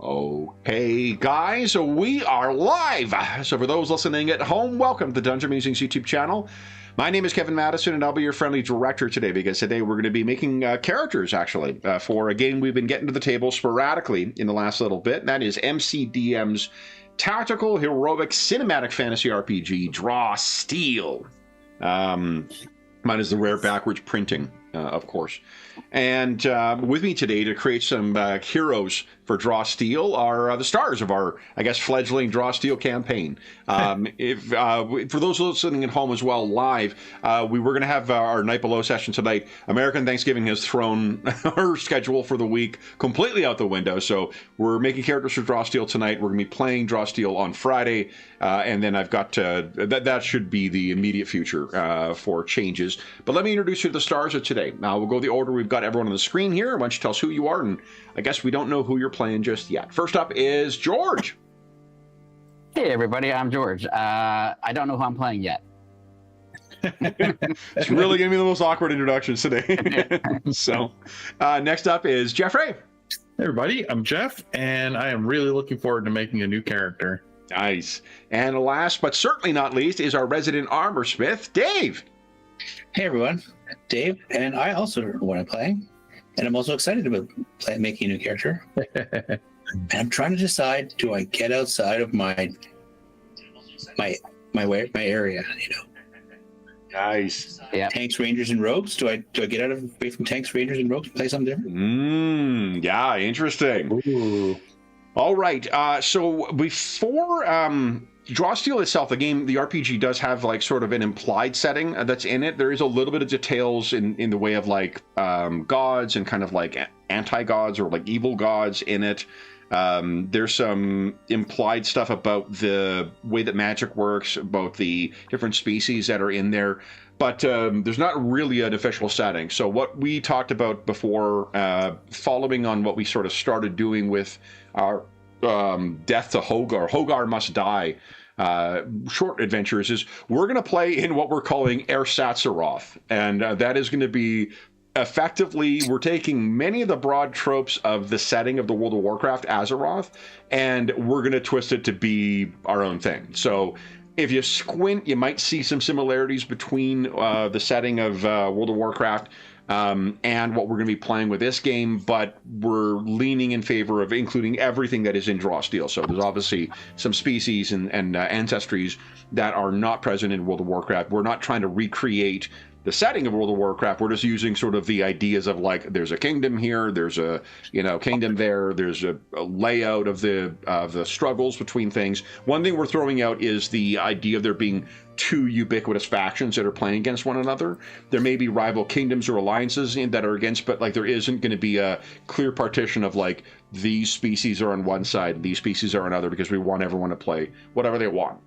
Okay, guys, we are live. So for those listening at home, welcome to the Dungeon Musings YouTube channel. My name is Kevin Madison, and I'll be your friendly director today, because today we're going to be making characters, actually, for a game we've been getting to the table sporadically in the last little bit, and that is MCDM's Tactical Heroic Cinematic Fantasy RPG, Draw Steel. Mine is the rare backwards printing, of course. And with me today to create some heroes for Draw Steel are the stars of our, I guess, fledgling Draw Steel campaign. For those listening at home as well, live, we were going to have our Night Below session tonight. American Thanksgiving has thrown our schedule for the week completely out the window, so we're making characters for Draw Steel tonight. We're going to be playing Draw Steel on Friday, and then I've got that should be the immediate future for changes. But let me introduce you to the stars of today. Now we'll go the order we've got everyone on the screen here. Why don't you tell us who you are, and I guess we don't know who you're playing just yet. First up is George. Hey everybody, I'm George. I don't know who I'm playing yet. It's really gonna be the most awkward introductions today. So next up is Jeffrey. Hey everybody, I'm Jeff, and I am really looking forward to making a new character. Nice. And last but certainly not least is our resident armor smith, Dave. Hey everyone, Dave, and I also know what I'm playing, and I'm also excited about making a new character. And I'm trying to decide: do I get outside of my area? You know, Nice. Yeah. tanks, rangers, and rogues. Do I get away from tanks, rangers, and rogues and play something different? Yeah, interesting. Ooh. All right. So before Draw Steel itself, the game, the RPG does have like sort of an implied setting that's in it. There is a little bit of details in the way of like gods and kind of like anti-gods or like evil gods in it. There's some implied stuff about the way that magic works, about the different species that are in there. But there's not really an official setting. So what we talked about before, following on what we sort of started doing with our Death to Hogar Must Die short adventures, is we're going to play in what we're calling Ersatz Aroth. And that is going to be effectively, we're taking many of the broad tropes of the setting of the World of Warcraft Azeroth, and we're going to twist it to be our own thing. So if you squint, you might see some similarities between the setting of World of Warcraft and what we're going to be playing with this game, but we're leaning in favor of including everything that is in Draw Steel. So there's obviously some species and ancestries that are not present in World of Warcraft. We're not trying to recreate the setting of World of Warcraft. We're just using sort of the ideas of like, there's a kingdom here, there's a kingdom there, there's a layout of the struggles between things. One thing we're throwing out is the idea of there being two ubiquitous factions that are playing against one another. There may be rival kingdoms or alliances that are against, but like there isn't going to be a clear partition of like these species are on one side, these species are on another, because we want everyone to play whatever they want.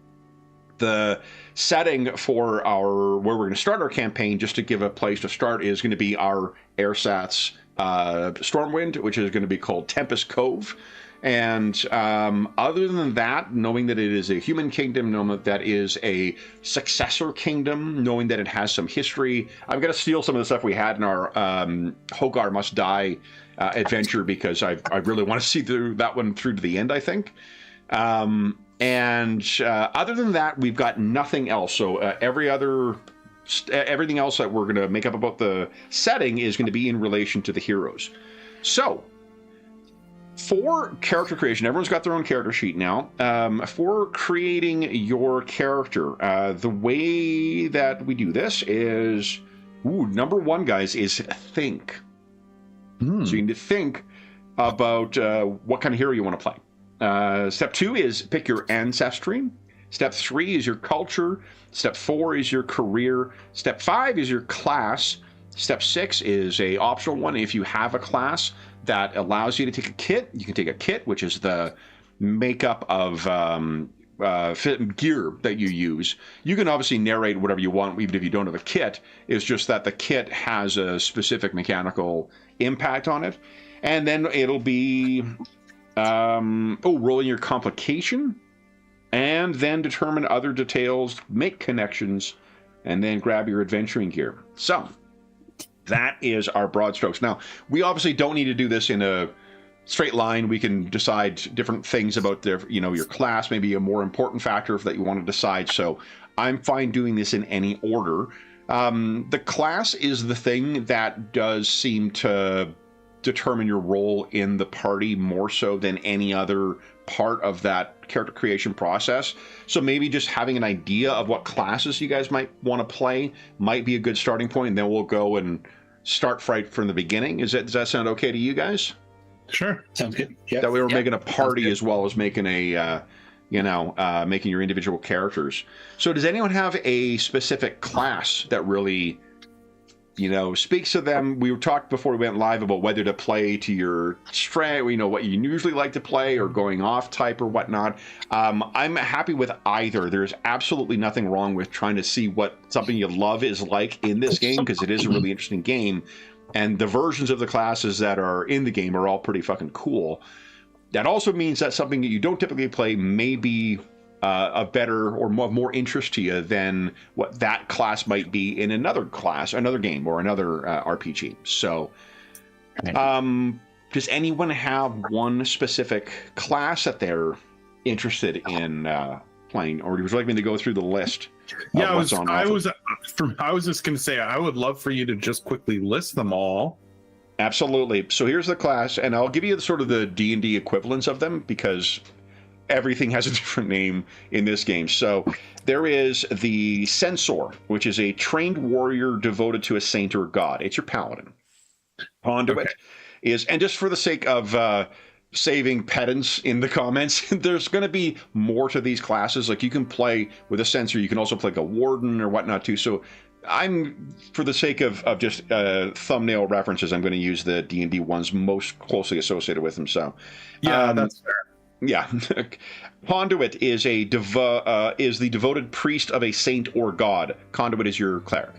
The setting for where we're going to start our campaign, just to give a place to start, is going to be our Ersatz Stormwind, which is going to be called Tempest Cove. And other than that, knowing that it is a human kingdom, knowing that that is a successor kingdom, knowing that it has some history, I'm going to steal some of the stuff we had in our Hogar Must Die adventure, because I really want to see that one through to the end, I think. And other than that, we've got nothing else. So everything else that we're going to make up about the setting is going to be in relation to the heroes. So for character creation, everyone's got their own character sheet now. For creating your character, the way that we do this is, number one, guys, is think. So you need to think about what kind of hero you want to play. Step 2 is pick your ancestry. Step 3 is your culture. Step 4 is your career. Step 5 is your class. Step 6 is a optional one. If you have a class that allows you to take a kit, you can take a kit, which is the makeup of gear that you use. You can obviously narrate whatever you want, even if you don't have a kit. It's just that the kit has a specific mechanical impact on it. And then it'll be rolling your complication, and then determine other details, make connections, and then grab your adventuring gear. So that is our broad strokes. Now, we obviously don't need to do this in a straight line. We can decide different things about your class, maybe a more important factor that you want to decide. So I'm fine doing this in any order. The class is the thing that does seem to determine your role in the party more so than any other part of that character creation process. So maybe just having an idea of what classes you guys might want to play might be a good starting point, and then we'll go and start right from the beginning. Does that sound okay to you guys? Sure. Sounds good. Yeah. That we were making a party as well as making a making your individual characters. So does anyone have a specific class that really, speaks to them? We talked before we went live about whether to play to your strength, what you usually like to play, or going off type or whatnot. I'm happy with either. There's absolutely nothing wrong with trying to see what something you love is like in this game, because it is a really interesting game. And the versions of the classes that are in the game are all pretty fucking cool. That also means that something that you don't typically play may be a better or more interest to you than what that class might be in another class, another game, or another RPG. So, does anyone have one specific class that they're interested in playing, or would you like me to go through the list? Yeah, I was just going to say, I would love for you to just quickly list them all. Absolutely. So here's the class, and I'll give you sort of the D&D equivalents of them, because everything has a different name in this game. So there is the Censor, which is a trained warrior devoted to a saint or god. It's your paladin. Conduit is, and just for the sake of saving pedants in the comments, there's going to be more to these classes. Like, you can play with a Censor, you can also play like a warden or whatnot too. So for the sake of just thumbnail references, I'm going to use the D&D ones most closely associated with them. So, yeah, that's fair. Yeah, Conduit is the devoted priest of a saint or god. Conduit is your cleric.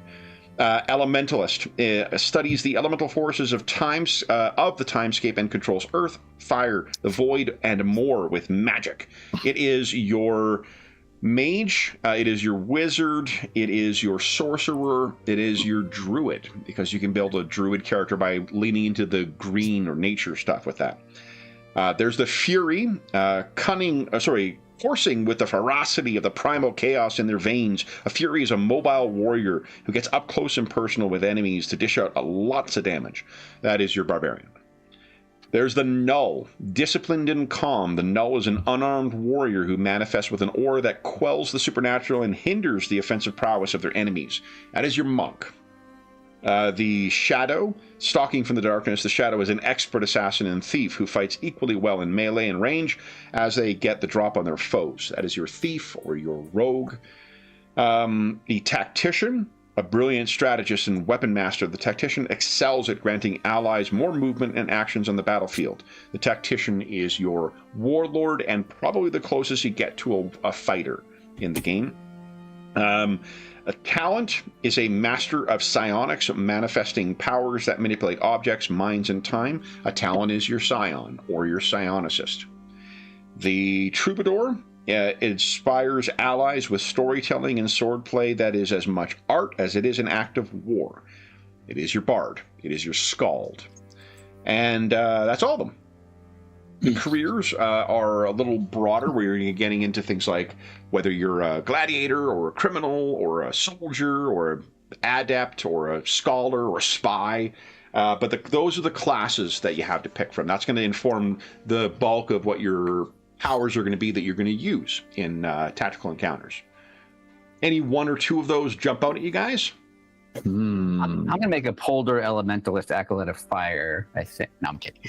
Elementalist studies the elemental forces of the timescape and controls earth, fire, the void, and more with magic. It is your mage, it is your wizard, it is your sorcerer, it is your druid, because you can build a druid character by leaning into the green or nature stuff with that. There's the Fury, coursing with the ferocity of the primal chaos in their veins. A Fury is a mobile warrior who gets up close and personal with enemies to dish out lots of damage. That is your Barbarian. There's the Null, disciplined and calm. The Null is an unarmed warrior who manifests with an aura that quells the supernatural and hinders the offensive prowess of their enemies. That is your Monk. The Shadow, stalking from the darkness. The Shadow is an expert assassin and thief who fights equally well in melee and range as they get the drop on their foes. That is your Thief or your Rogue. The Tactician, a brilliant strategist and weapon master. The Tactician excels at granting allies more movement and actions on the battlefield. The Tactician is your Warlord and probably the closest you get to a fighter in the game. A Talent is a master of psionics, manifesting powers that manipulate objects, minds, and time. A Talent is your Scion or your Psionicist. The Troubadour inspires allies with storytelling and swordplay that is as much art as it is an act of war. It is your Bard. It is your Skald. And that's all of them. The careers are a little broader, where you're getting into things like whether you're a gladiator or a criminal or a soldier or an adept or a scholar or a spy. But those are the classes that you have to pick from. That's going to inform the bulk of what your powers are going to be that you're going to use in tactical encounters. Any one or two of those jump out at you guys? I'm going to make a Polder Elementalist Acolyte of Fire, I think. No, I'm kidding.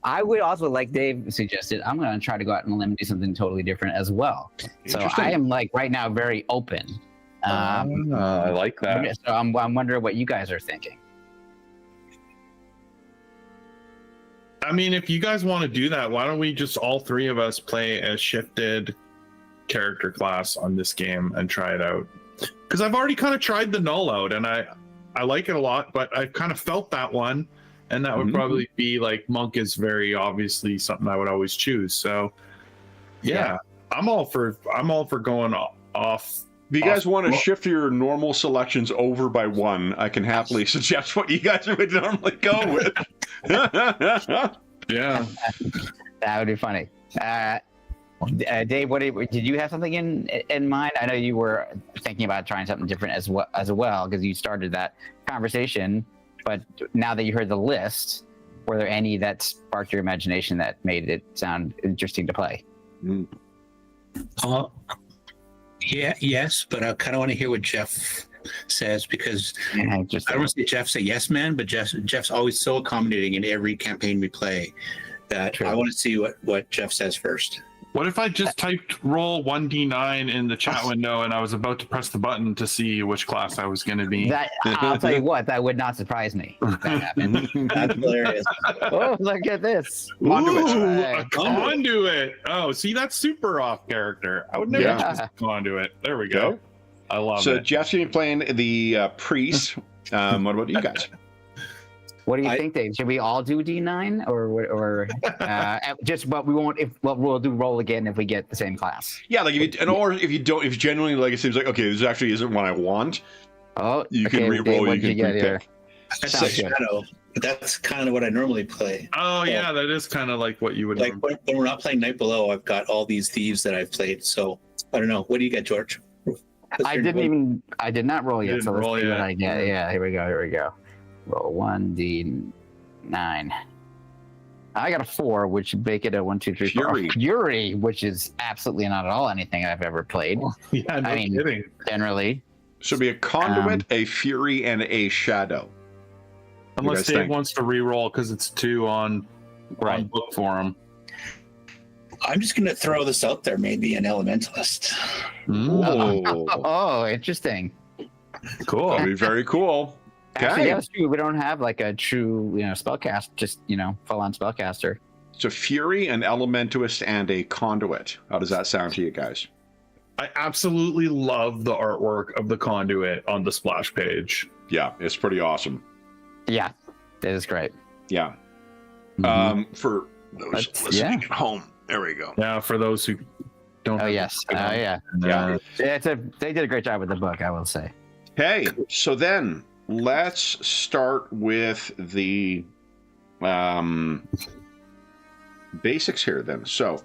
I would also, like Dave suggested, I'm going to try to go out on a limb and do something totally different as well. So I am, like, right now very open. I like that. So I'm wondering what you guys are thinking. I mean, if you guys want to do that, why don't we just all three of us play a shifted character class on this game and try it out? Because I've already kind of tried the Null out, and I like it a lot, but I've kind of felt that one, and that would probably be like, Monk is very obviously something I would always choose. So yeah. I'm all for going off If you guys want to shift your normal selections over by one, I can happily suggest what you guys would normally go with. Yeah. That would be funny. Dave, did you have something in mind? I know you were thinking about trying something different as well because you started that conversation. But now that you heard the list, were there any that sparked your imagination that made it sound interesting to play? Yeah, yes, but I kind of want to hear what Jeff says because I don't want to say Jeff's a yes man, but Jeff's always so accommodating in every campaign we play that I want to see what Jeff says first. What if I just typed roll 1d9 in the chat window and I was about to press the button to see which class I was going to be? I'll tell you what, that would not surprise me if that happened. That's hilarious. Oh, look at this. Ooh, a conduit. Oh, see, that's super off character. I would never choose a conduit. There we go. Okay. I love it. So Jeff's going to be playing the priest. What about you guys? What do you think, Dave? Should we all do D9 or just? But we won't. We'll do roll again if we get the same class. Yeah, like if you don't, if genuinely like it seems like okay, this actually isn't what I want. Oh, you can re-roll. What did you get here? That's a shadow, but that's kind of what I normally play. Oh yeah, that is kind of like what you would like when we're not playing Night Below. I've got all these thieves that I've played. So I don't know. What do you get, George? I did not roll yet. So let's see what I get. Yeah, here we go. Roll 1d9. I got a 4, which would make it a 1, 2, 3, 4. Fury, which is absolutely not at all anything I've ever played. Yeah, no kidding. Generally. So it'd be a conduit, a fury, and a shadow. Unless Dave wants to re-roll because it's 2 on book form. I'm just going to throw this out there, maybe an elementalist. Oh, interesting. Cool. That'd be very cool. Actually, yeah, that's true. We don't have like a true, spellcast, just, full-on spellcaster. So fury, an elementalist, and a conduit. How does that sound to you guys? I absolutely love the artwork of the conduit on the splash page. Yeah, it's pretty awesome. Yeah, it is great. Yeah. Mm-hmm. For those listening at home, there we go. Yeah, for those who don't. Oh yes. Yeah. They did a great job with the book, I will say. Hey, so then let's start with the basics here then. So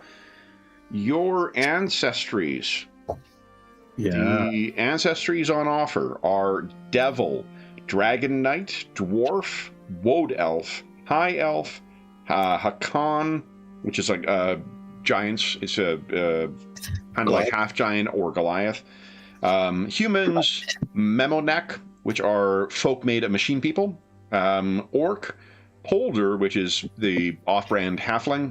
your ancestries. Yeah. The ancestries on offer are Devil, Dragon Knight, Dwarf, Woad Elf, High Elf, Hakan, which is like giants. It's a kind of like half giant or Goliath. Humans, Memonek, which are folk made of machine people. Orc, Polder, which is the off-brand halfling.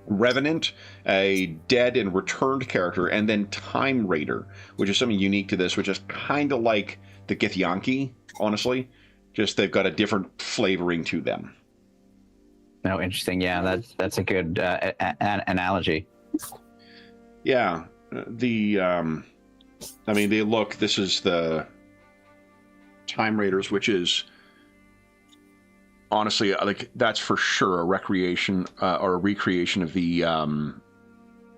Revenant, a dead and returned character, and then Time Raider, which is something unique to this, which is kind of like the Githyanki, honestly. Just they've got a different flavoring to them. No, interesting. Yeah, that's a good analogy. Yeah, this is the Time Raiders, which is honestly, like, that's for sure a recreation or a recreation of the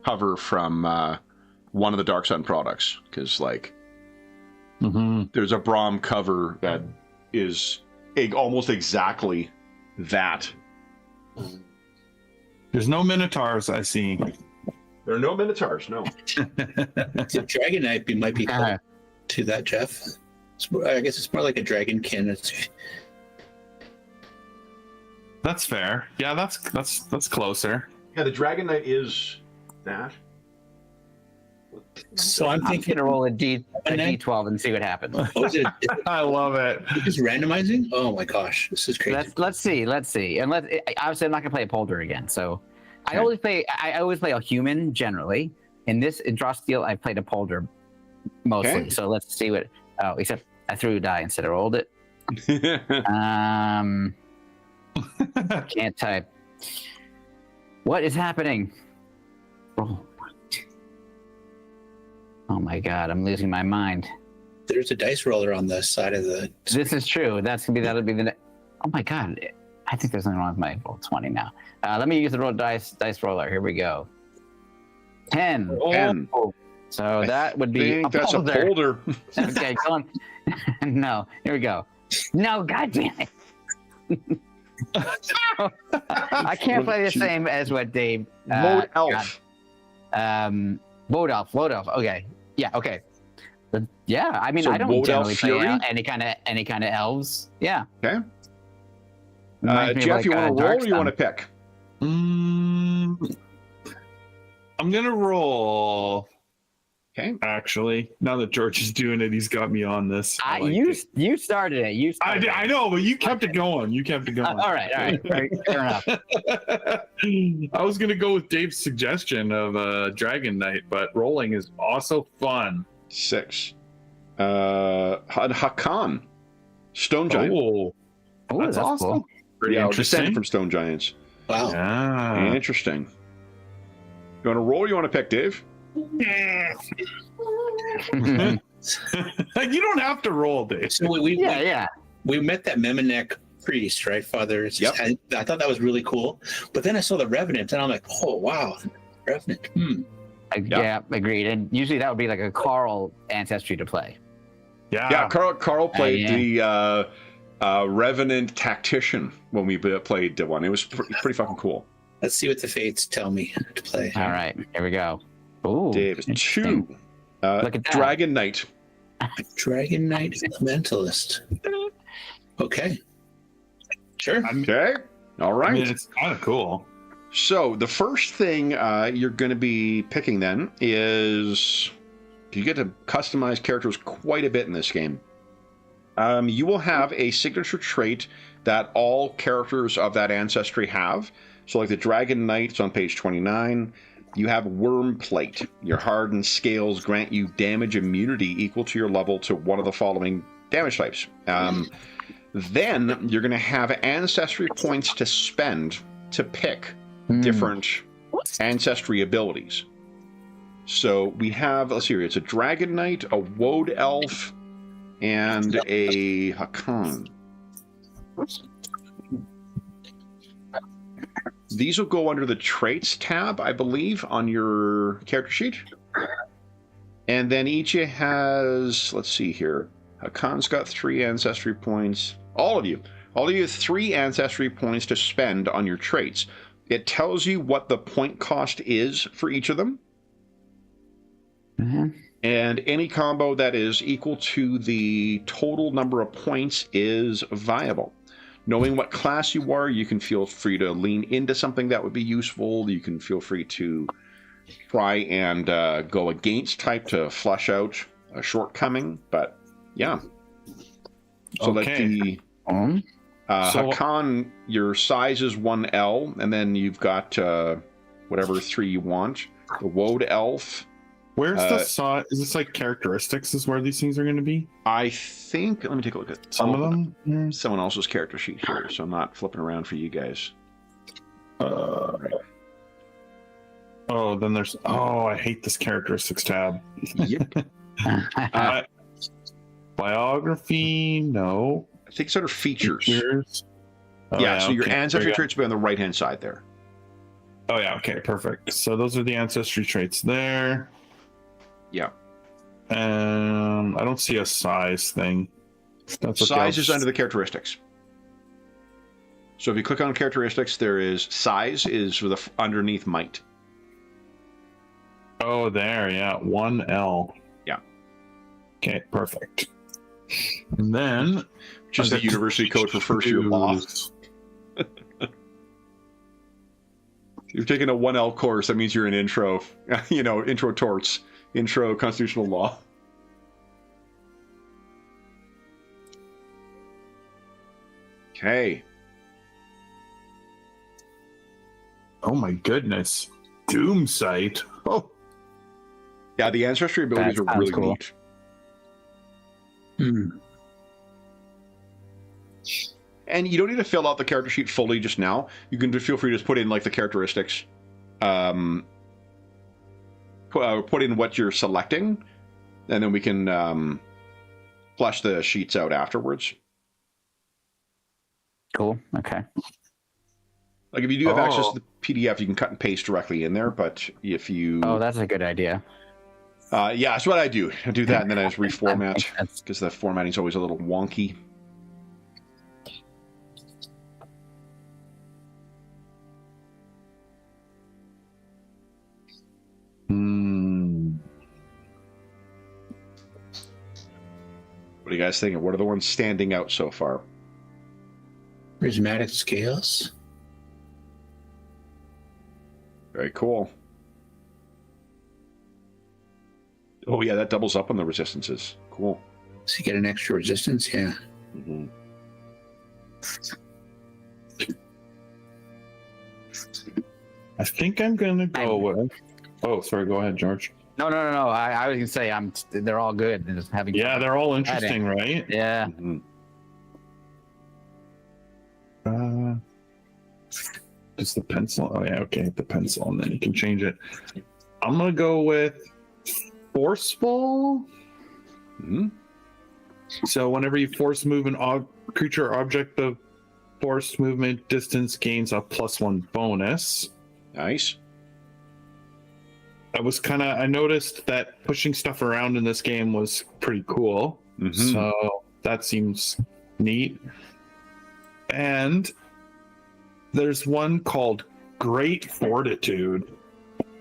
cover from one of the Dark Sun products, because there's a Braum cover that is almost exactly that. There's no Minotaurs, I see. There are no Minotaurs, no. The Dragon Knight might be called to that, Jeff. I guess it's more like a dragonkin. That's fair. Yeah, that's closer. Yeah, the Dragon Knight is that. So I'm thinking to roll a D12 and see what happens. I love it. Just randomizing? Oh my gosh, this is crazy. Let's see. And obviously I'm not gonna play a Polder again. So I always play a human generally. In Draw Steel, I played a Polder mostly. Okay. So let's see what. Oh, except I threw a die instead of rolled it. Can't type. What is happening? Oh my god, I'm losing my mind. There's a dice roller on the side of the. This is true. That'll be the. Oh my god, I think there's something wrong with my roll 20 now. Let me use the dice roller. Here we go. 10. 10. So that would be think that's a boulder. Okay, go on. No, here we go. No, goddamn it. I can't play the same as what Dave. Woad elf. Woad elf. Okay. Yeah. Okay. But yeah, I mean, So I don't Woad generally elf play fury? any kind of elves. Yeah. Okay. Reminds me of, Jeff, like, you want to roll or you Darkstone. want to pick? I'm gonna roll. Okay. Actually, now that George is doing it, he's got me on this. I like you it. you started it. You started I know, but you kept it going. All right. Fair enough. I was gonna go with Dave's suggestion of Dragon Knight, but rolling is also fun. 6. Hakan. Stone Giant. Oh, That's awesome. cool. Pretty Yeah, interesting. descended from stone giants. Wow. Yeah. Interesting. You want to roll or you want to pick, Dave? You don't have to roll, Dave. So we met that Memenek priest, right, Father? It's just- Yep. I thought that was really cool. But then I saw the Revenant, and I'm like, oh, wow. Revenant. Yeah, agreed. And usually that would be like a Carl ancestry to play. Yeah, Carl played yeah. the Revenant Tactician when we played one. It was pretty fucking cool. Let's see what the fates tell me to play. All right, here we go. Ooh, Dave is interesting. 2. Look at that. Dragon Knight. Dragon Knight Elementalist. Okay. Sure. Okay. All right. I mean, it's kind of cool. So the first thing you're going to be picking then is you get to customize characters quite a bit in this game. You will have a signature trait that all characters of that ancestry have. So like the Dragon Knight, it's on page 29. You have Worm Plate. Your hardened scales grant you damage immunity equal to your level to one of the following damage types. Then you're going to have ancestry points to spend to pick different ancestry abilities. So we have, let's see here, it's a Dragon Knight, a Woad Elf, and a Hakan. These will go under the Traits tab, I believe, on your character sheet. And then each has, let's see here, Hakan's got 3 ancestry points. All of you have 3 ancestry points to spend on your traits. It tells you what the point cost is for each of them. Mm-hmm. And any combo that is equal to the total number of points is viable. Knowing what class you are, you can feel free to lean into something that would be useful. You can feel free to try and go against type to flush out a shortcoming. But yeah. So Okay. Hakan, your size is 1L, and then you've got whatever 3 you want. The Woad Elf. Where's the size? Is this like characteristics? Is where these things are going to be? I think. Let me take a look at Some of them. someone else's character sheet here, so I'm not flipping around for you guys. Oh, then there's. Oh, I hate this characteristics tab. Yep. Biography, no. I think it's under features. Features. Oh, yeah, so your okay. ancestry There you go. traits will be on the right hand side there. Oh yeah, okay, perfect. So those are the ancestry traits there. Yeah. I don't see a size thing. That's what Size is else- under the characteristics. So if you click on characteristics, there is size is with underneath might. Oh, there, yeah, 1L. Yeah. Okay, perfect. And then Just the university code for first year law. You're taking a 1L course, that means you're in intro, intro torts, intro constitutional law. Okay. Oh my goodness, Doom Sight. Oh, Yeah, the ancestry abilities That are really sounds cool. neat. And you don't need to fill out the character sheet fully just now. You can feel free to just put in like the characteristics. Put in what you're selecting, and then we can flush the sheets out afterwards. Cool. Okay. Like if you do have access to the PDF, you can cut and paste directly in there. But if you Oh, that's a good idea. Yeah, that's what I do. I do that, and then I just reformat because the formatting's always a little wonky. What are you guys thinking? What are the ones standing out so far? Prismatic scales. Very cool. Oh yeah, that doubles up on the resistances. Cool. So you get an extra resistance, yeah. Mm-hmm. I think I'm gonna go with. Oh, sorry. Go ahead, George. No. I was gonna say they're all good. And just having Yeah, they're all interesting, right? Yeah. Mm-hmm. It's the pencil. Oh yeah, okay, the pencil, and then you can change it. I'm gonna go with forceful. Mm-hmm. So whenever you force move an creature or object of forced movement distance gains a +1 bonus. Nice. I noticed that pushing stuff around in this game was pretty cool. Mm-hmm. So that seems neat. And there's one called Great Fortitude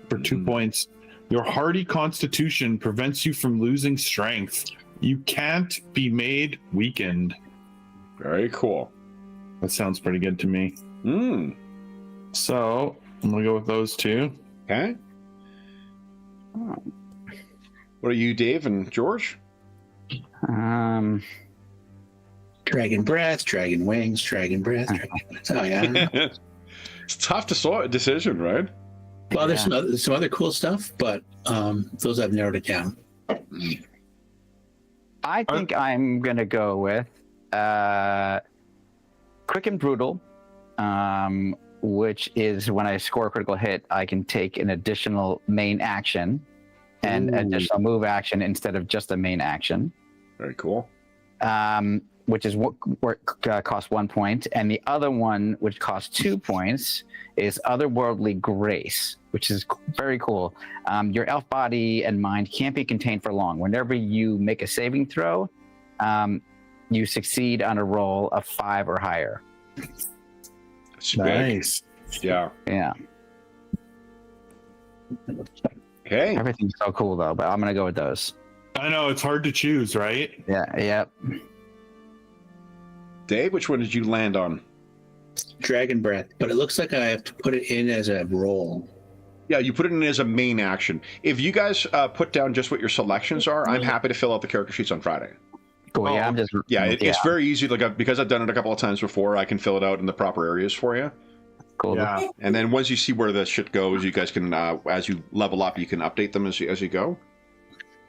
for 2 points. Your hardy constitution prevents you from losing strength. You can't be made weakened. Very cool. That sounds pretty good to me. So I'm gonna go with those two. Okay. What are you, Dave and George? Dragon breath, dragon wings, dragon breath. Oh yeah. It's tough to sort a decision, right? Well, there's some other cool stuff, but those I've narrowed it down. I think I'm gonna go with quick and brutal, which is when I score a critical hit, I can take an additional main action and additional move action instead of just a main action. Very cool. Which is what costs 1 point, and the other one, which costs 2 points, is Otherworldly Grace, which is very cool. Your elf body and mind can't be contained for long. Whenever you make a saving throw, you succeed on a roll of 5 or higher. That's Nice. Big. Yeah. Yeah. Okay. Everything's so cool though, but I'm gonna go with those. I know it's hard to choose, right? Yeah. Yep. Dave, which one did you land on? Dragon breath, but it looks like I have to put it in as a roll. Yeah, you put it in as a main action. If you guys put down just what your selections are, I'm happy to fill out the character sheets on Friday. Cool. Yeah. I'm just. Yeah, it's very easy. Because I've done it a couple of times before, I can fill it out in the proper areas for you. Cool. Yeah. And then once you see where the shit goes, you guys can, as you level up, you can update them as you go.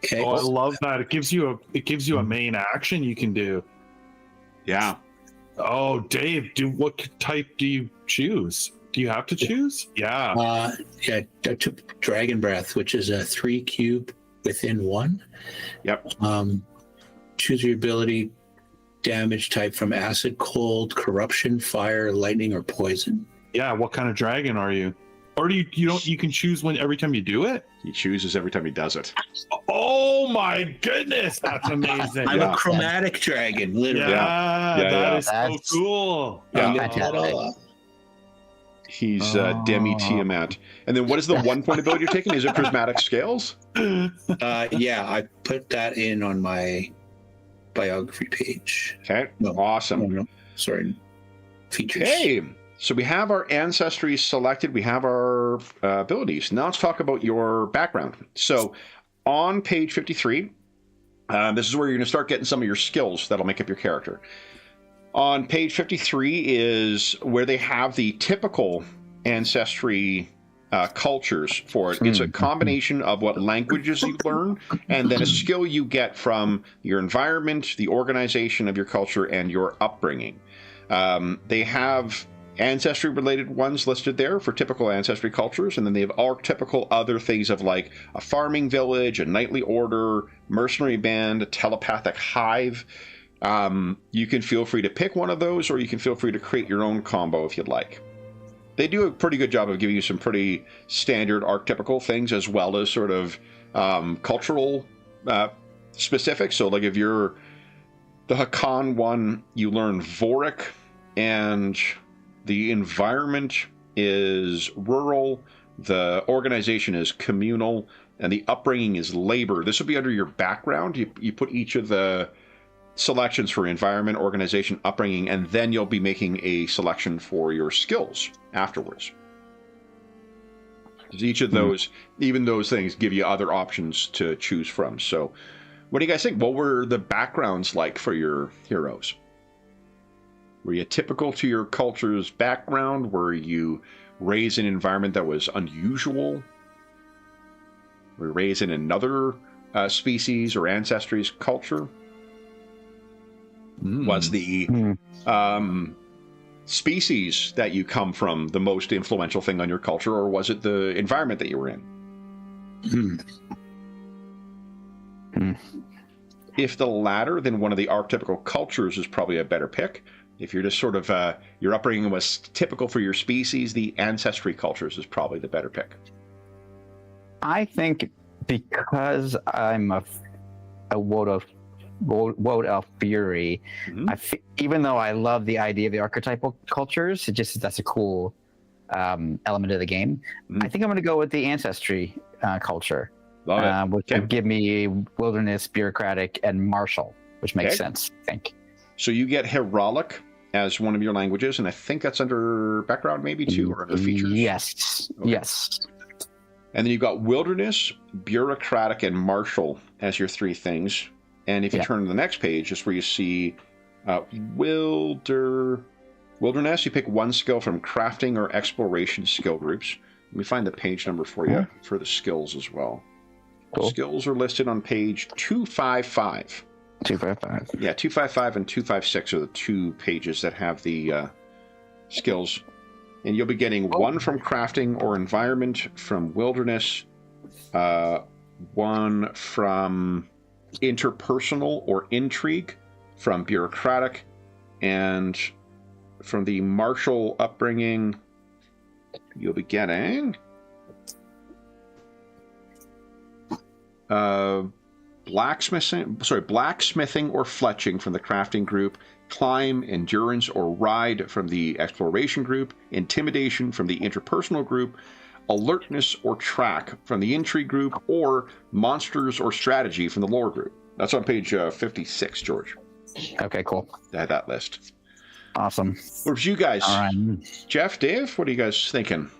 Okay. Oh, I love that. It gives you a main action you can do. Yeah. Oh, Dave, what type do you choose? Do you have to choose? Yeah. I took Dragon Breath, which is a 3 cube within 1. Yep. Choose your ability damage type from acid, cold, corruption, fire, lightning, or poison. Yeah. What kind of dragon are you? Or do you can choose every time you do it? He chooses every time he does it. Oh my goodness, that's amazing. I'm a chromatic dragon, literally. That is so cool. Yeah. He's Demi Tiamat. And then what is the 1 point ability you're taking? Is it Prismatic Scales? Yeah, I put that in on my biography page. Okay, awesome. No, sorry, features. Okay, so we have our ancestry selected. We have our abilities. Now let's talk about your background. So on page 53, this is where you're going to start getting some of your skills that'll make up your character. On page 53 is where they have the typical ancestry cultures for it. It's a combination of what languages you learn and then a skill you get from your environment, the organization of your culture, and your upbringing. They have ancestry-related ones listed there for typical ancestry cultures, and then they have archetypical other things of like a farming village, a knightly order, mercenary band, a telepathic hive. You can feel free to pick one of those, or you can feel free to create your own combo if you'd like. They do a pretty good job of giving you some pretty standard archetypical things, as well as sort of cultural specific. So like if you're the Hakan one, you learn Voric, and the environment is rural, the organization is communal, and the upbringing is labor. This will be under your background. You put each of the selections for environment, organization, upbringing, and then you'll be making a selection for your skills afterwards. Each of those, even those things, give you other options to choose from. So what do you guys think? What were the backgrounds like for your heroes? Were you typical to your culture's background? Were you raised in an environment that was unusual? Were you raised in another species or ancestry's culture? Was the species that you come from the most influential thing on your culture, or was it the environment that you were in? If the latter, then one of the archetypical cultures is probably a better pick. If you're just sort of, your upbringing was typical for your species, the ancestry cultures is probably the better pick. I think because I'm a Woad Elf Fury, even though I love the idea of the archetypal cultures, that's a cool element of the game. I think I'm going to go with the ancestry culture, which would give me wilderness, bureaucratic, and martial, which makes sense, I think. So you get Heraldic as one of your languages, and I think that's under background maybe too, or under features? Yes, yes. And then you've got wilderness, bureaucratic, and martial as your three things. And if you turn to the next page, is where you see wilderness. You pick one skill from crafting or exploration skill groups. Let me find the page number for you for the skills as well. Cool. Skills are listed on page 255. 255. Yeah, 255 and 256 are the two pages that have the skills. And you'll be getting one from crafting or environment from wilderness, one from interpersonal or intrigue from bureaucratic, and from the martial upbringing, you'll be getting blacksmithing or fletching from the crafting group, climb, endurance, or ride from the exploration group, intimidation from the interpersonal group, alertness or track from the intrigue group, or monsters or strategy from the lore group. That's on page 56, George. Okay, cool. I had that list. Awesome. Where's you guys? All right. Jeff, Dave, what are you guys thinking?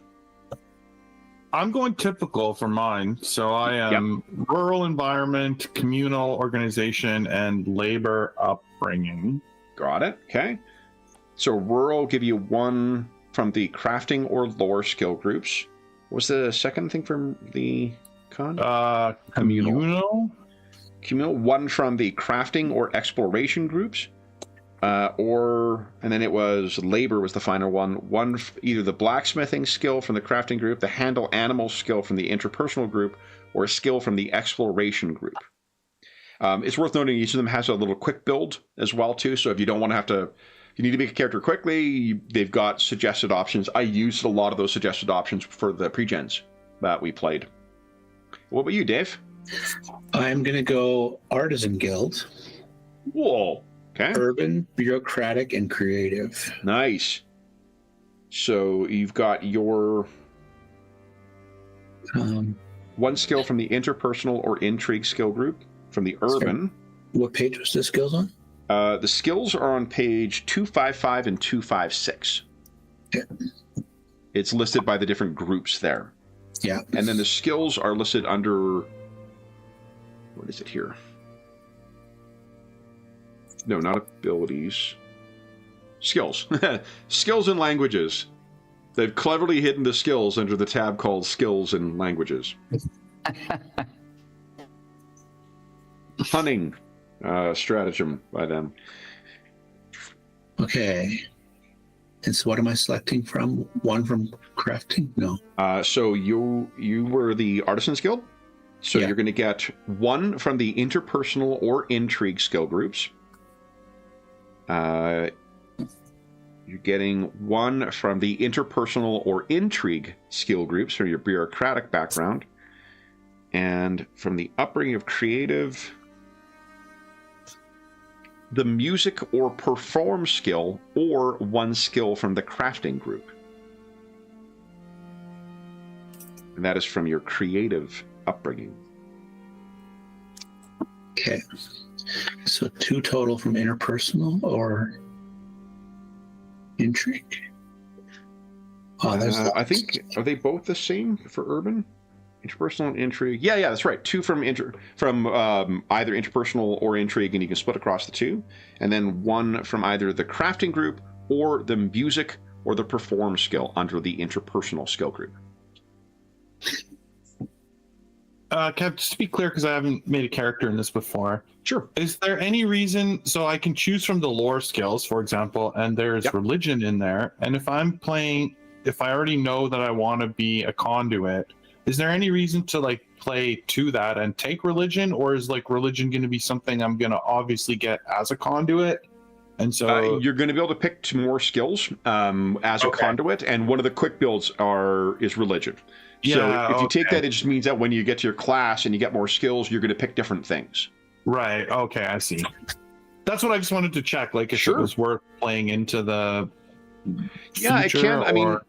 I'm going typical for mine. So I am rural environment, communal organization, and labor upbringing. Got it. Okay. So rural give you one from the crafting or lore skill groups. What's the second thing from the con? Communal, one from the crafting or exploration groups. And then it was labor was the final one. Either the blacksmithing skill from the crafting group, the handle animal skill from the interpersonal group, or a skill from the exploration group. It's worth noting each of them has a little quick build as well too. So if you don't want to have to, you need to make a character quickly, they've got suggested options. I used a lot of those suggested options for the pre-gens that we played. What about you, Dave? I'm going to go Artisan Guild. Whoa. Okay. Urban, bureaucratic, and creative. Nice. So you've got your one skill from the interpersonal or intrigue skill group from the urban. What page was the skills on? The skills are on page 255 and 256. Yeah. It's listed by the different groups there. Yeah. And then the skills are listed under, what is it here? No, not abilities. Skills. Skills and languages. They've cleverly hidden the skills under the tab called Skills and Languages. Cunning stratagem by them. Okay. And so what am I selecting from? One from crafting? No. So you were the Artisan Guild. So you're going to get one from the interpersonal or intrigue skill groups. You're getting one from the interpersonal or intrigue skill groups from your bureaucratic background. And from the upbringing of creative, the music or perform skill, or one skill from the crafting group. And that is from your creative upbringing. Okay. So 2 total from interpersonal or intrigue? Oh, there's I think, are they both the same for urban? Interpersonal and intrigue. Yeah, that's right. 2 from either interpersonal or intrigue, and you can split across the 2. And then 1 from either the crafting group or the music or the perform skill under the interpersonal skill group. Kev, just to be clear, because I haven't made a character in this before. Sure. Is there any reason, so I can choose from the lore skills, for example, and there's religion in there, and if I'm playing, if I already know that I want to be a conduit, is there any reason to like play to that and take religion, or is like religion going to be something I'm going to obviously get as a conduit? And so you're going to be able to pick 2 more skills as a conduit, and one of the quick builds is religion. So if you take that, it just means that when you get to your class and you get more skills, you're going to pick different things. Right. Okay, I see. That's what I just wanted to check, like if it was worth playing into the feature,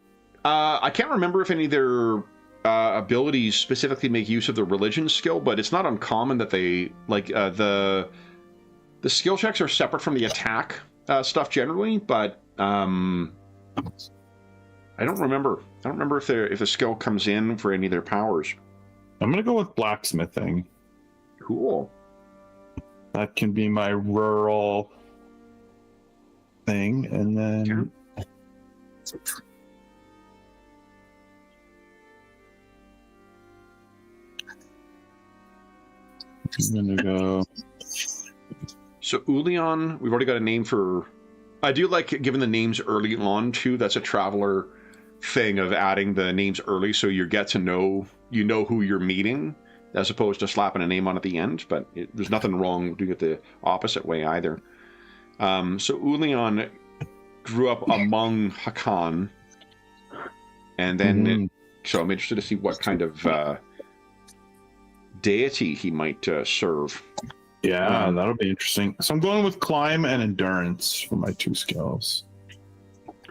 I can't remember if any of their abilities specifically make use of the religion skill, but it's not uncommon that they like the skill checks are separate from the attack stuff generally, but I don't remember if the skill comes in for any of their powers. I'm gonna go with blacksmithing. Cool. That can be my rural thing, and then I'm gonna go. So Ulion, we've already got a name for. I do like giving the names early on too. That's a Traveler thing of adding the names early, so you get to know who you're meeting, as opposed to slapping a name on at the end. But there's nothing wrong doing it the opposite way either. So Ulion grew up among Hakan, and then so I'm interested to see what kind of deity he might serve. Yeah, that'll be interesting. So I'm going with climb and endurance for my 2 skills.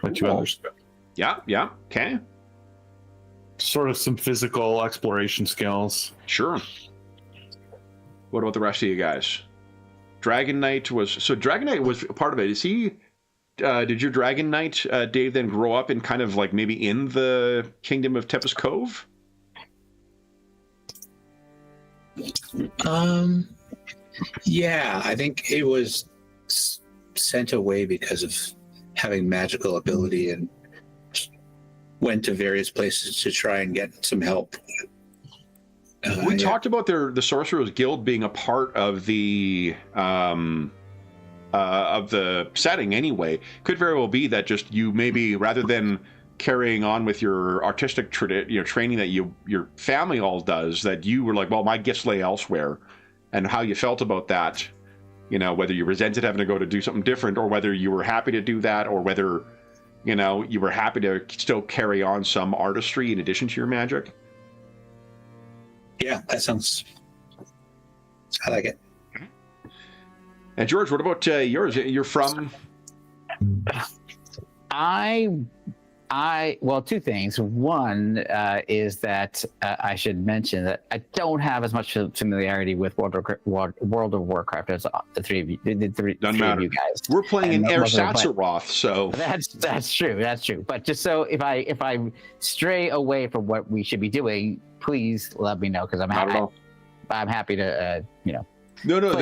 My 2 other skills. Yeah. Okay. Sort of some physical exploration skills. Sure. What about the rest of you guys? Dragon Knight was a part of it. Is he? Did your Dragon Knight, Dave, then grow up in kind of like maybe in the Kingdom of Tepes Cove? Yeah, I think it was sent away because of having magical ability and went to various places to try and get some help. We talked about the Sorcerer's Guild being a part of the setting anyway. Could very well be that just you maybe, rather than carrying on with your artistic training that your family all does, that you were like, well, my gifts lay elsewhere. And how you felt about that, whether you resented having to go to do something different, or whether you were happy to do that, or whether you were happy to still carry on some artistry in addition to your magic. Yeah, that sounds. I like it. And George, what about yours? You're from. Well, 2 things. One is that I should mention that I don't have as much familiarity with World of Warcraft as the 3 of you. The three of you guys. We're playing in Air Satzaroth, so that's true. That's true. But just so if I stray away from what we should be doing, please let me know, because I'm happy to No,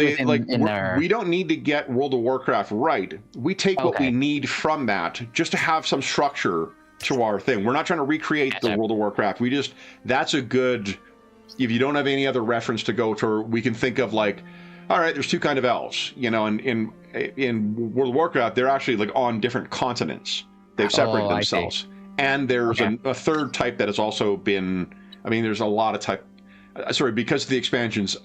we don't need to get World of Warcraft right. We take what we need from that just to have some structure to our thing. We're not trying to recreate the World of Warcraft. That's a good, if you don't have any other reference to go to, we can think of like, all right, there's 2 kind of elves, and in World of Warcraft, they're actually like on different continents. They've separated themselves. And there's a 3rd type that has also been, there's a lot of type, because of the expansions,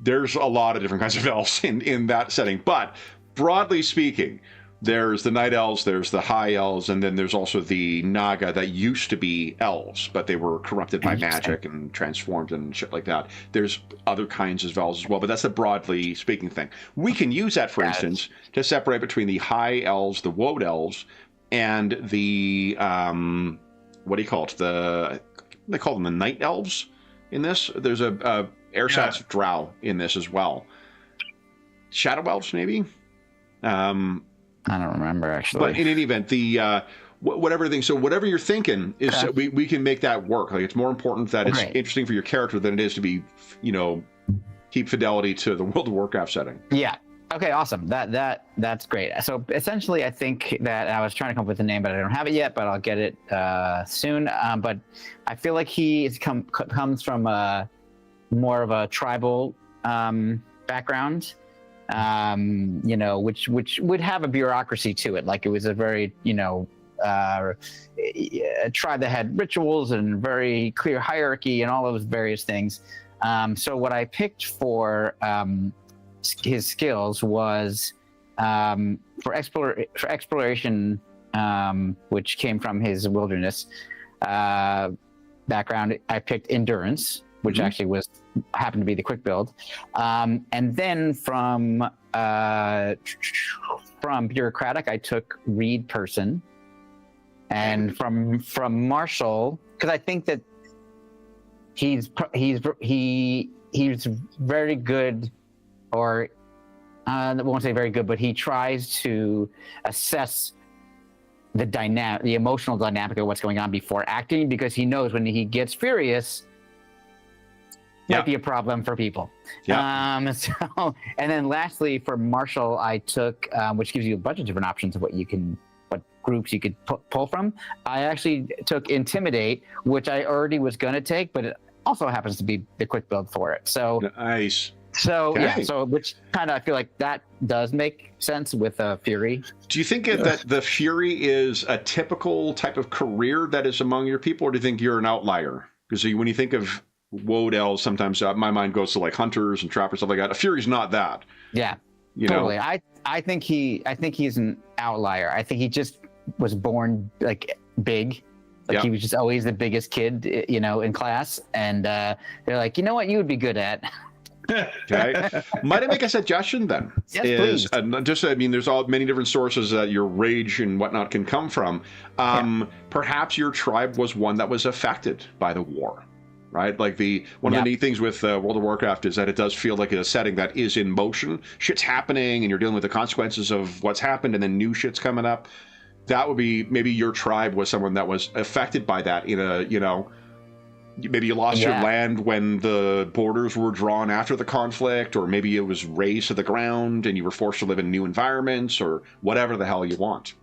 there's a lot of different kinds of elves in that setting. But broadly speaking, There's the night elves, there's the high elves, and then there's also the Naga that used to be elves, but they were corrupted by magic and transformed and shit like that. There's other kinds of elves as well, but that's a broadly speaking thing. We can use that, for instance, to separate between the high elves, the woad elves, and the what do you call it? They call them the night elves in this. There's a ersatz drow in this as well. Shadow elves, maybe. I don't remember, actually. But in any event, the whatever thing. So whatever you're thinking is, we can make that work. Like, it's more important that it's interesting for your character than it is to be, keep fidelity to the World of Warcraft setting. Yeah. Okay. Awesome. That's great. So essentially, I think that I was trying to come up with a name, but I don't have it yet. But I'll get it soon. But I feel like he comes from more of a tribal background. Which would have a bureaucracy to it. Like, it was a very, a tribe that had rituals and very clear hierarchy and all those various things. So what I picked for his skills was for exploration, which came from his wilderness background. I picked endurance, which actually happened to be the quick build, and then from bureaucratic, I took read person, and from martial, because I think that he's very good, or I won't say very good, but he tries to assess the emotional dynamic of what's going on before acting, because he knows when he gets furious, might be a problem for people. And then lastly, for martial, I took, which gives you a bunch of different options of what groups you could pull from. I actually took intimidate, which I already was going to take, but it also happens to be the quick build for it. So nice. So which kind of, I feel like that does make sense with Fury. Do you think that the Fury is a typical type of career that is among your people, or do you think you're an outlier? Because when you think of woad elves, sometimes my mind goes to like hunters and trappers, stuff like that. A Fury's not that. Yeah, totally. I think he's an outlier. I think he just was born like big. He was just always the biggest kid, in class. And they're like, you know what you would be good at? Okay. Might I make a suggestion then? Yes, please. There's many different sources that your rage and whatnot can come from. Perhaps your tribe was one that was affected by the war. Right? Like one of the neat things with World of Warcraft is that it does feel like a setting that is in motion. Shit's happening and you're dealing with the consequences of what's happened, and then new shit's coming up. That would be, maybe your tribe was someone that was affected by that in a, maybe you lost your land when the borders were drawn after the conflict, or maybe it was razed to the ground and you were forced to live in new environments, or whatever the hell you want.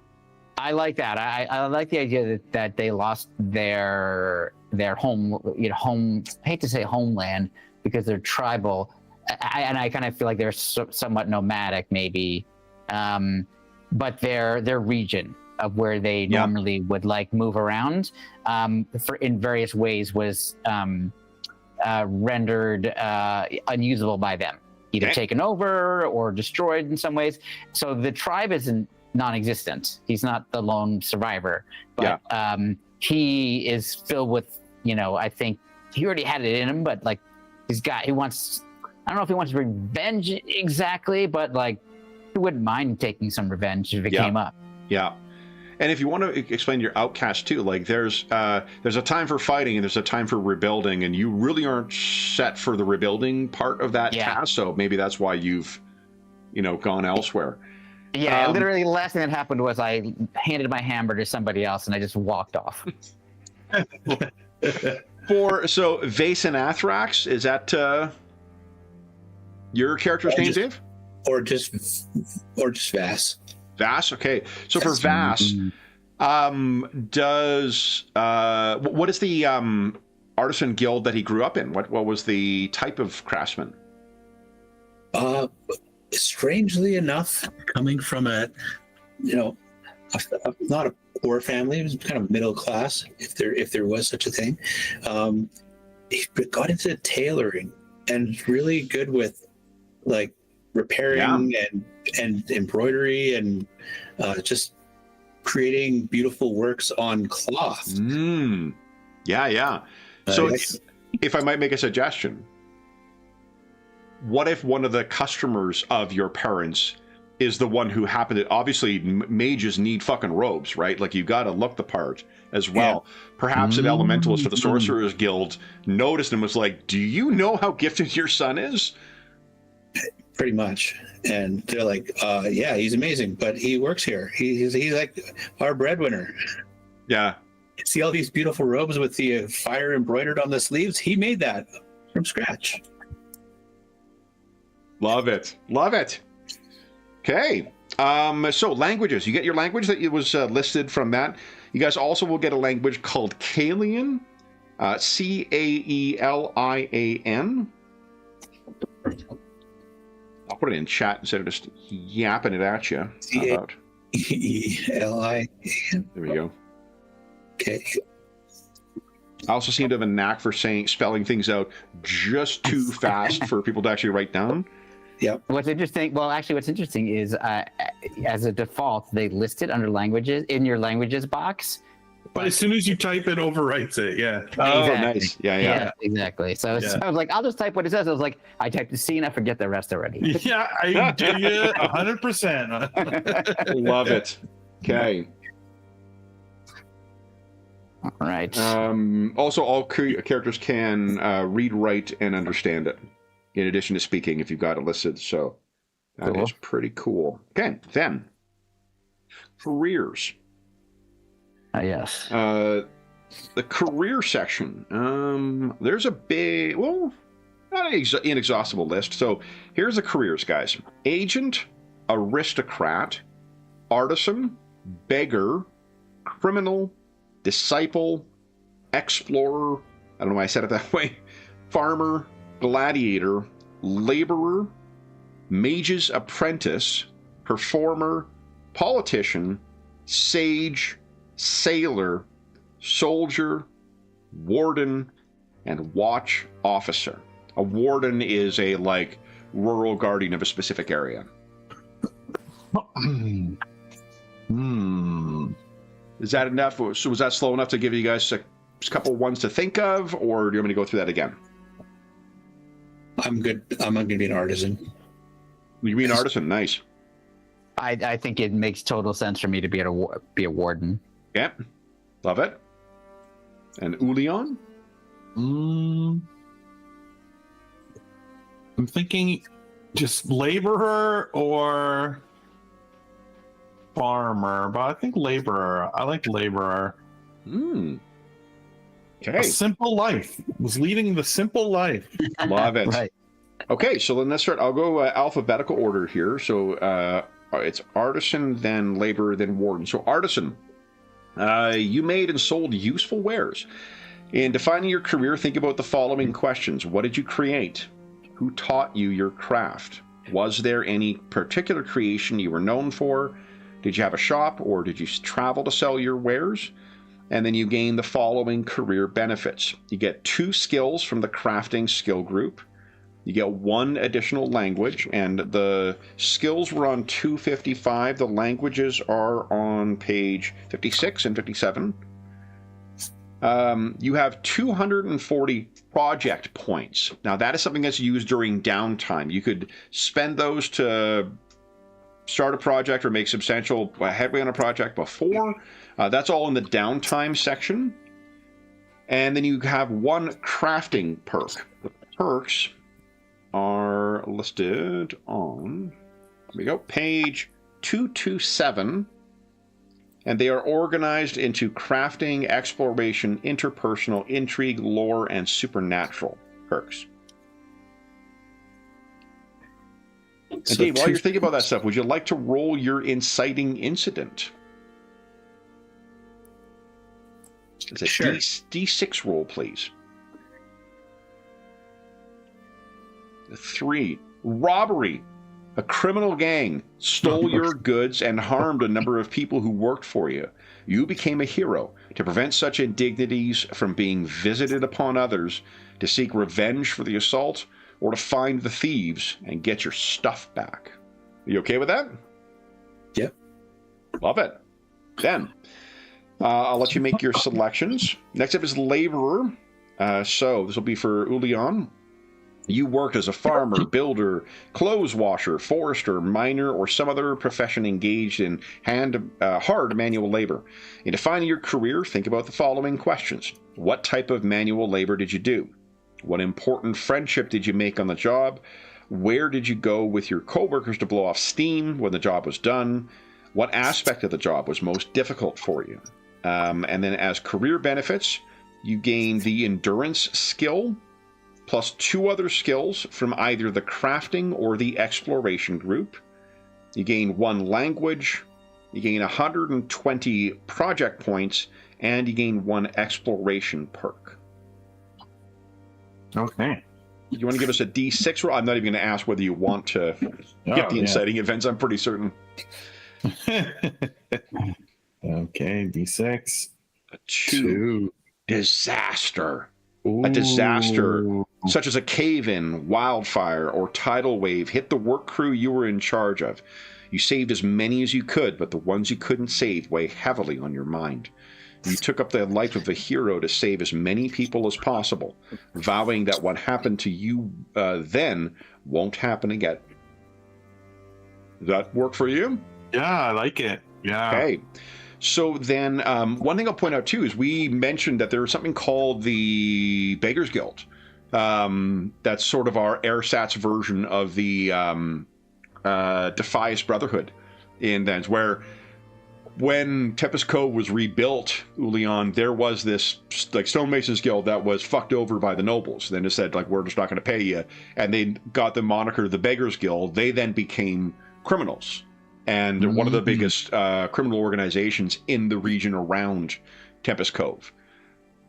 I like that. I like the idea that they lost their home, I hate to say homeland, because they're tribal, and I kind of feel like they're somewhat nomadic, maybe, but their region of where they normally would move around, in various ways was rendered unusable by them, either taken over or destroyed in some ways. So the tribe isn't non-existent. He's not the lone survivor, but he is filled with, I think he already had it in him, but he wants, I don't know if he wants revenge exactly, but he wouldn't mind taking some revenge if it came up. Yeah. And if you want to explain your outcast too, there's a time for fighting and there's a time for rebuilding, and you really aren't set for the rebuilding part of that task. So maybe that's why you've, gone elsewhere. Yeah, literally the last thing that happened was I handed my hammer to somebody else and I just walked off. So Vase and Athrax, is that your character's name, Dave? Or just Vass. Vass, okay. So for Vass, what is the artisan guild that he grew up in? What was the type of craftsman? Strangely enough, coming from not a poor family, it was kind of middle class, if there was such a thing. He got into tailoring and really good with repairing and embroidery and just creating beautiful works on cloth. Yeah. So if I might make a suggestion, what if one of the customers of your parents is the one who happened to, obviously mages need fucking robes, right? Like you got to look the part as well. Yeah. Perhaps an elementalist for the Sorcerer's Guild noticed and was like, do you know how gifted your son is? Pretty much. And they're like, yeah, he's amazing, but he works here. He's like our breadwinner. Yeah. See all these beautiful robes with the fire embroidered on the sleeves? He made that from scratch. Love it. Okay. So languages. You get your language that it was listed from that. You guys also will get a language called Caelian. Caelian. I'll put it in chat instead of just yapping it at you. Caelian. There we go. Okay. I also seem to have a knack for spelling things out just too fast for people to actually write down. Yep. What's interesting is as a default, they list it under languages in your languages box. But as soon as you type it, overwrites it. Yeah. Oh, exactly. Nice. Yeah, exactly. So I was like, I'll just type what it says. I was like, I typed the C and I forget the rest already. Yeah, I do it 100%. Love it. Okay. All right. Also, all characters can read, write, and understand it, in addition to speaking, if you've got it listed. So that is pretty cool. Okay, then careers. Yes. The career section. There's a big, well, not an inexhaustible list. So here's the careers, guys: agent, aristocrat, artisan, beggar, criminal, disciple, explorer, I don't know why I said it that way, farmer, gladiator, laborer, mage's apprentice, performer, politician, sage, sailor, soldier, warden, and watch officer. A warden is a rural guardian of a specific area. Is that enough? So was that slow enough to give you guys a couple ones to think of, or do you want me to go through that again? I'm good. I'm going to be an artisan. You mean artisan? Nice. I think it makes total sense for me to be a warden. Yeah, love it. And Ulion? I'm thinking just laborer or farmer, but I think laborer. I like laborer. Okay. A simple life. Was leading the simple life. Love it. Right. Okay, so then let's start. I'll go alphabetical order here. So it's artisan, then laborer, then warden. So artisan. You made and sold useful wares. In defining your career, think about the following questions. What did you create? Who taught you your craft? Was there any particular creation you were known for? Did you have a shop, or did you travel to sell your wares? And then you gain the following career benefits. You get 2 skills from the crafting skill group. You get 1 additional language, and the skills were on 255. The languages are on page 56 and 57. You have 240 project points. Now, that is something that's used during downtime. You could spend those to start a project or make substantial headway on a project before. That's all in the downtime section. And then you have 1 crafting perk. The perks are listed on, here we go, page 227. And they are organized into crafting, exploration, interpersonal, intrigue, lore, and supernatural perks. And So Dave, while you're thinking about that stuff, would you like to roll your inciting incident? It's a Sure. D6 roll, please. 3. Robbery. A criminal gang stole your goods and harmed a number of people who worked for you. You became a hero to prevent such indignities from being visited upon others, to seek revenge for the assault, or to find the thieves and get your stuff back. Are you okay with that? Yep. Love it. Ben, I'll let you make your selections. Next up is laborer. So this will be for Ulian. You worked as a farmer, builder, clothes washer, forester, miner, or some other profession engaged in hard manual labor. In defining your career, think about the following questions. What type of manual labor did you do? What important friendship did you make on the job? Where did you go with your coworkers to blow off steam when the job was done? What aspect of the job was most difficult for you? And then as career benefits, you gain the endurance skill, plus 2 other skills from either the crafting or the exploration group. You gain 1 language, you gain 120 project points, and you gain 1 exploration perk. Okay. You want to give us a D6 roll? I'm not even going to ask whether you want to get the inciting events. I'm pretty certain. Okay, D6. A 2. Disaster. Ooh. A disaster, such as a cave-in, wildfire, or tidal wave, hit the work crew you were in charge of. You saved as many as you could, but the ones you couldn't save weigh heavily on your mind. You took up the life of a hero to save as many people as possible, vowing that what happened to you then won't happen again. Does that work for you? Yeah, I like it. Yeah. Okay. So then, one thing I'll point out too is we mentioned that there was something called the Beggars Guild. That's sort of our AirSats version of the Defias Brotherhood, in that where when Tempest Cove was rebuilt, Ulian, there was this like stonemasons guild that was fucked over by the nobles. Then it said like we're just not going to pay you, and they got the moniker the Beggars Guild. They then became criminals. And one of the biggest criminal organizations in the region around Tempest Cove.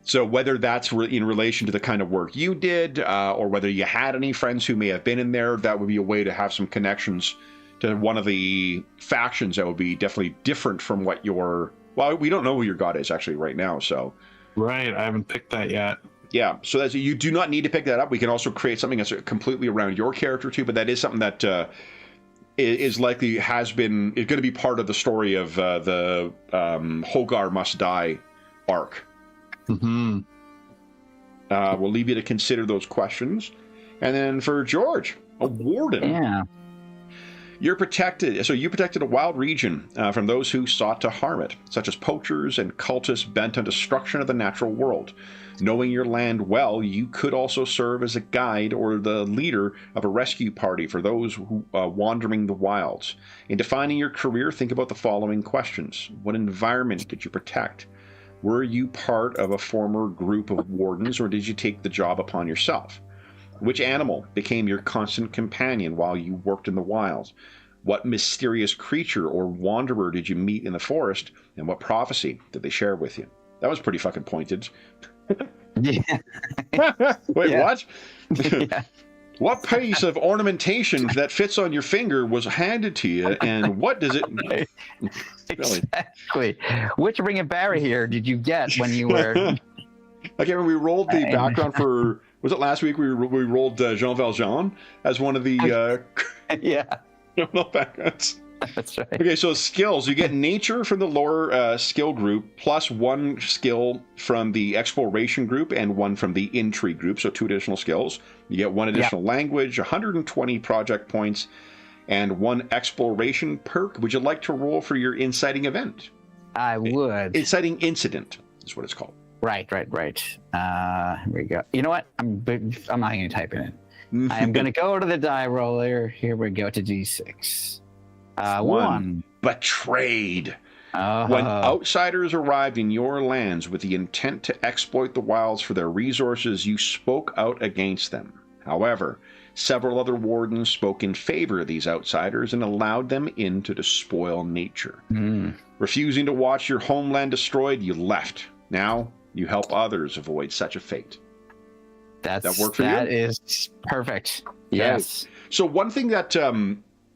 So whether that's in relation to the kind of work you did, or whether you had any friends who may have been in there, that would be a way to have some connections to one of the factions that would be definitely different from what your... Well, we don't know who your god is actually right now, so... Right, I haven't picked that yet. Yeah, so that's, you do not need to pick that up. We can also create something that's completely around your character too, but that is something that... is likely is going to be part of the story of the Hogar Must Die arc. Mm-hmm. We'll leave you to consider those questions. And then for George, a warden. Yeah. You're protected. So you protected a wild region from those who sought to harm it, such as poachers and cultists bent on destruction of the natural world. Knowing your land well, you could also serve as a guide or the leader of a rescue party for those who wandering the wilds. In defining your career, think about the following questions. What environment did you protect? Were you part of a former group of wardens, or did you take the job upon yourself? Which animal became your constant companion while you worked in the wilds? What mysterious creature or wanderer did you meet in the forest, and what prophecy did they share with you? That was pretty fucking pointed. Yeah. Wait, Yeah. what? Yeah. What piece of ornamentation that fits on your finger was handed to you, and what does it... Exactly. Which Ring of Barrier did you get when you were... I can't remember. We rolled the background for... Was it last week we rolled Jean Valjean as one of the Yeah. criminal backgrounds? That's right. Okay, so skills. You get nature from the lore skill group, plus 1 skill from the exploration group and 1 from the intrigue group, so 2 additional skills. You get 1 additional language, 120 project points, and 1 exploration perk. Would you like to roll for your inciting event? I would. Inciting incident is what it's called. Right. Here we go. You know what? I'm not going to type it in. I am going to go to the die roller. Here we go to D6. 1. Betrayed. Oh. When outsiders arrived in your lands with the intent to exploit the wilds for their resources, you spoke out against them. However, several other wardens spoke in favor of these outsiders and allowed them in to despoil nature. Refusing to watch your homeland destroyed, you left. Now, you help others avoid such a fate. That work for you? That is perfect. Yes. So one thing that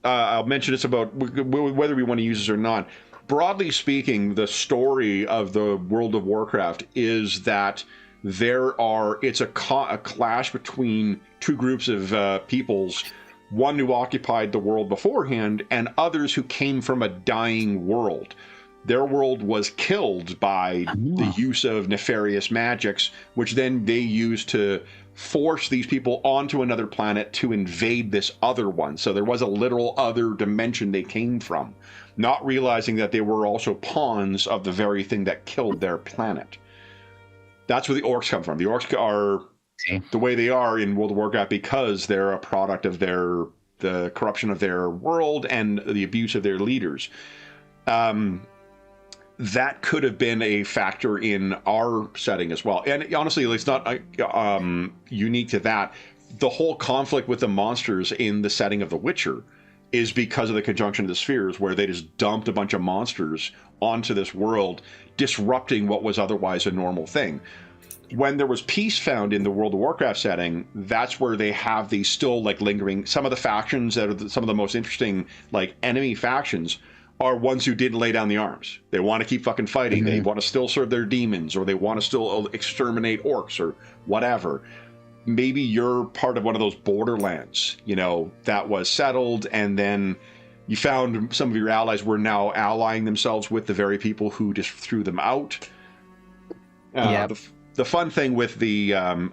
I'll mention this about whether we want to use this or not. Broadly speaking, the story of the World of Warcraft is that it's a clash between 2 groups of peoples. one who occupied the world beforehand, and others who came from a dying world. Their world was killed by the use of nefarious magics, which then they used to force these people onto another planet to invade this other one. So there was a literal other dimension they came from, not realizing that they were also pawns of the very thing that killed their planet. That's where the orcs come from. The orcs are the way they are in World of Warcraft because they're a product of the corruption of their world and the abuse of their leaders. That could have been a factor in our setting as well. And honestly, it's not unique to that. The whole conflict with the monsters in the setting of The Witcher is because of the conjunction of the spheres, where they just dumped a bunch of monsters onto this world, disrupting what was otherwise a normal thing. When there was peace found in the World of Warcraft setting, that's where they have these still like lingering. Some of the factions that are some of the most interesting like enemy factions are ones who didn't lay down the arms. They want to keep fucking fighting. Mm-hmm. They want to still serve their demons, or they want to still exterminate orcs or whatever. Maybe you're part of one of those borderlands, that was settled, and then you found some of your allies were now allying themselves with the very people who just threw them out. The fun thing with one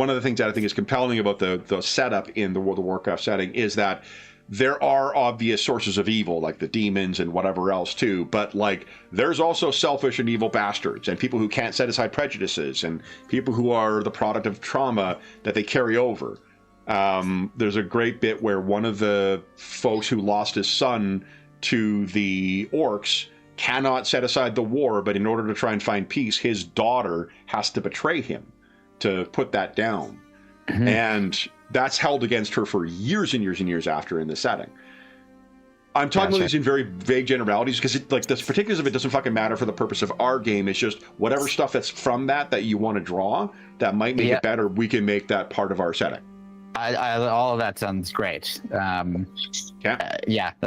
of the things that I think is compelling about the setup in the World of Warcraft setting is that there are obvious sources of evil, like the demons and whatever else too, but like there's also selfish and evil bastards and people who can't set aside prejudices and people who are the product of trauma that they carry over. There's a great bit where one of the folks who lost his son to the orcs cannot set aside the war, but in order to try and find peace, his daughter has to betray him to put that down. Mm-hmm. And that's held against her for years and years and years after in the setting. I'm talking about these in very vague generalities because the particulars of it doesn't fucking matter for the purpose of our game. It's just whatever stuff that's from that you want to draw that might make it better, we can make that part of our setting. All of that sounds great. That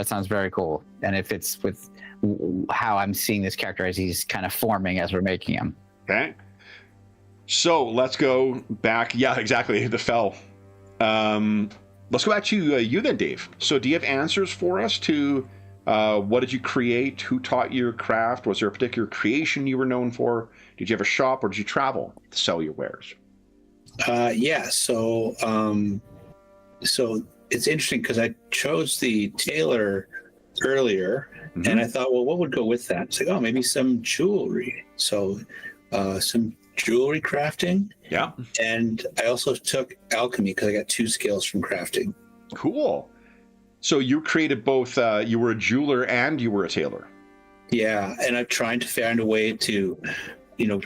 sounds very cool. And if it's with how I'm seeing this character as he's kind of forming as we're making him. Okay. So let's go back. Yeah, exactly. The fell. Let's go back to you then, Dave. So do you have answers for us to what did you create? Who taught you your craft? Was there a particular creation you were known for? Did you have a shop or did you travel to sell your wares? So it's interesting because I chose the tailor earlier, and I thought, well, what would go with that? It's like, maybe some jewelry. So some jewelry crafting. Yeah. And I also took alchemy because I got 2 skills from crafting. Cool. So you created both, you were a jeweler and you were a tailor. Yeah, and I'm trying to find a way to,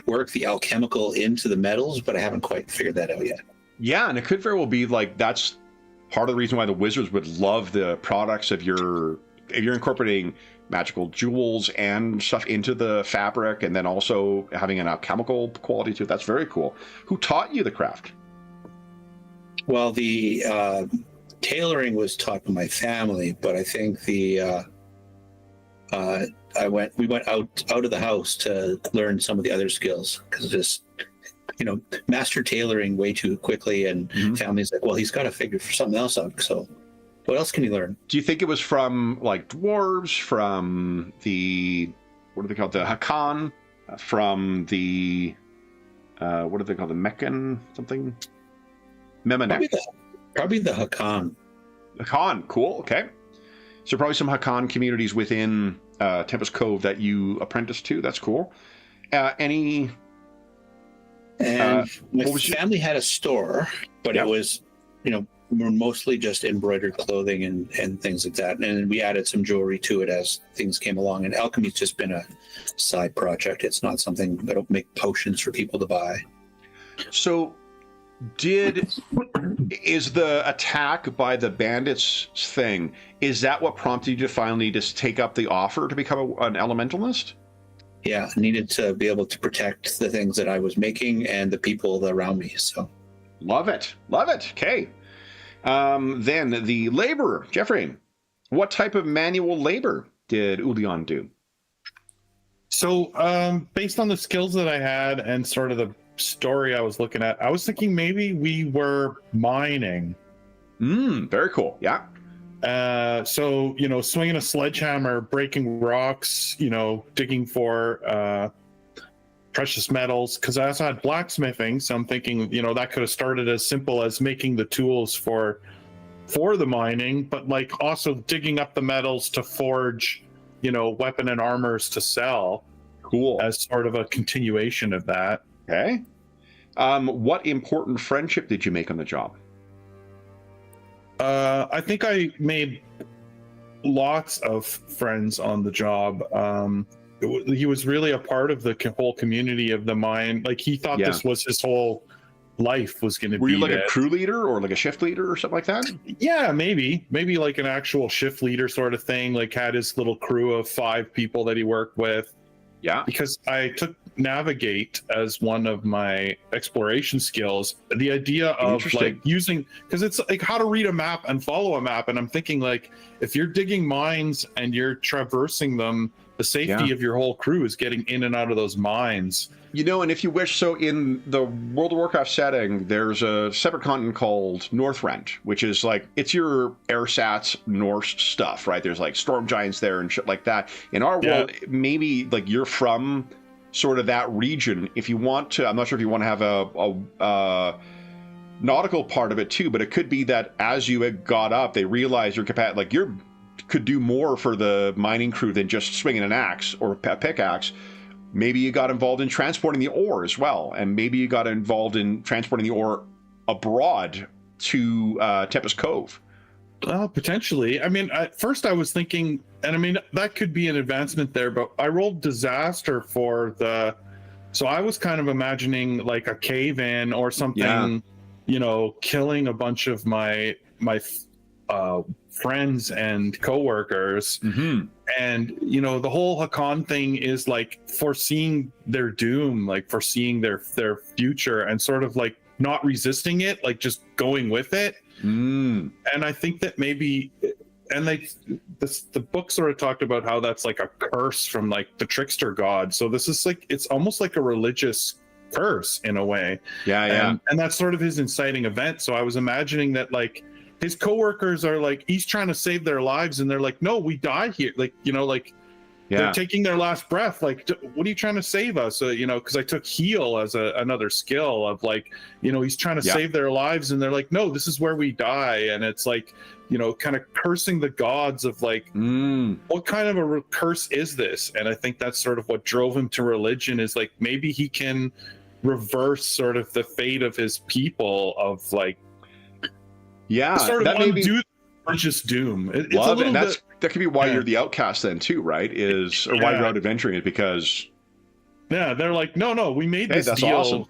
work the alchemical into the metals, but I haven't quite figured that out yet. Yeah, and it could very well be like that's part of the reason why the wizards would love the products of if you're incorporating magical jewels and stuff into the fabric and then also having an alchemical quality to it. That's very cool. Who taught you the craft? Well, the tailoring was taught by my family, but I think we went out of the house to learn some of the other skills because just master tailoring way too quickly, and family's like, well, he's got to figure something else out. So what else can you learn? Do you think it was from like dwarves, from the what are they called, the Hakan, from the what are they called, the Meccan something? Memenek. Probably the Hakan. Hakan, cool. Okay, so probably some Hakan communities within Tempest Cove that you apprenticed to. That's cool. Any? And my family had a store, but it was, we're mostly just embroidered clothing and things like that. And we added some jewelry to it as things came along. And alchemy's just been a side project. It's not something I don't make potions for people to buy. So is the attack by the bandits thing, is that what prompted you to finally just take up the offer to become an elementalist? Yeah, I needed to be able to protect the things that I was making and the people around me. So, love it. Okay. Then the laborer, Jeffrey. What type of manual labor did Ulion do? So, based on the skills that I had and sort of the story I was looking at, I was thinking maybe we were mining. Very cool. Yeah. So, swinging a sledgehammer, breaking rocks, digging for precious metals, because I also had blacksmithing. So I'm thinking, that could have started as simple as making the tools for the mining, but like also digging up the metals to forge, weapon and armors to sell. Cool. As sort of a continuation of that. Okay. What important friendship did you make on the job? I think I made lots of friends on the job. He was really a part of the whole community of the mine. Like, he thought this was his whole life was going to be. Were you like a crew leader or like a shift leader or something like that? Yeah, maybe like an actual shift leader sort of thing. Like, had his little crew of 5 people that he worked with. Yeah. Because I took navigate as one of my exploration skills. The idea of like using, because it's like how to read a map and follow a map. And I'm thinking, like, if you're digging mines and you're traversing them, the safety of your whole crew is getting in and out of those mines. And if you wish, so in the World of Warcraft setting, there's a separate continent called Northrend, which is like, it's your AirSats Norse stuff, right? There's like storm giants there and shit like that. In our world, maybe like you're from sort of that region. If you want to, I'm not sure if you want to have a nautical part of it too, but it could be that as you had got up, they realized your capacity, like you could do more for the mining crew than just swinging an axe or a pickaxe. Maybe you got involved in transporting the ore as well, and maybe you got involved in transporting the ore abroad to Tempest Cove. Potentially. I mean, at first I was thinking, and I mean, that could be an advancement there, but I rolled disaster for so I was kind of imagining like a cave-in or something, killing a bunch of my friends and coworkers. Mm-hmm. And the whole Hakan thing is like foreseeing their doom, like foreseeing their future, and sort of like not resisting it, like just going with it. And I think that maybe, and the book sort of talked about how that's like a curse from like the trickster god. So this is like, it's almost like a religious curse in a way. And that's sort of his inciting event. So I was imagining that like his coworkers are like, he's trying to save their lives, and they're like, no, we die here. Like, they're taking their last breath. Like, what are you trying to save us? Because I took heal as another skill of like, he's trying to save their lives, and they're like, no, this is where we die. And it's like, kind of cursing the gods of like, what kind of a curse is this? And I think that's sort of what drove him to religion, is like, maybe he can reverse sort of the fate of his people, of like, sort of that may undo religious doom. It's love it. That could be why you're the outcast then too, right? Or why you're out adventuring, is because they're like, no, we made this deal. Awesome.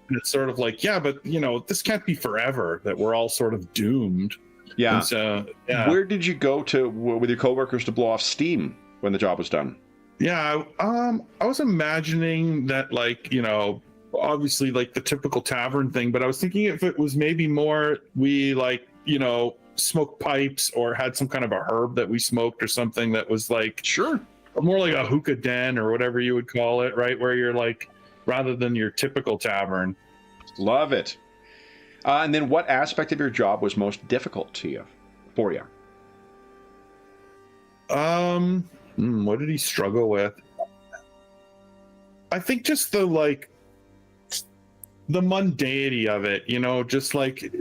And it's sort of like, but this can't be forever, that we're all sort of doomed. And so, where did you go to with your coworkers to blow off steam when the job was done? I was imagining that, like, obviously like the typical tavern thing, but I was thinking if it was maybe more, we like, smoked pipes or had some kind of a herb that we smoked or something that was like, more like a hookah den or whatever you would call it, right? Where you're like, rather than your typical tavern. Love it. And then what aspect of your job was most difficult for you? What did he struggle with? I think just the mundanity of it, just like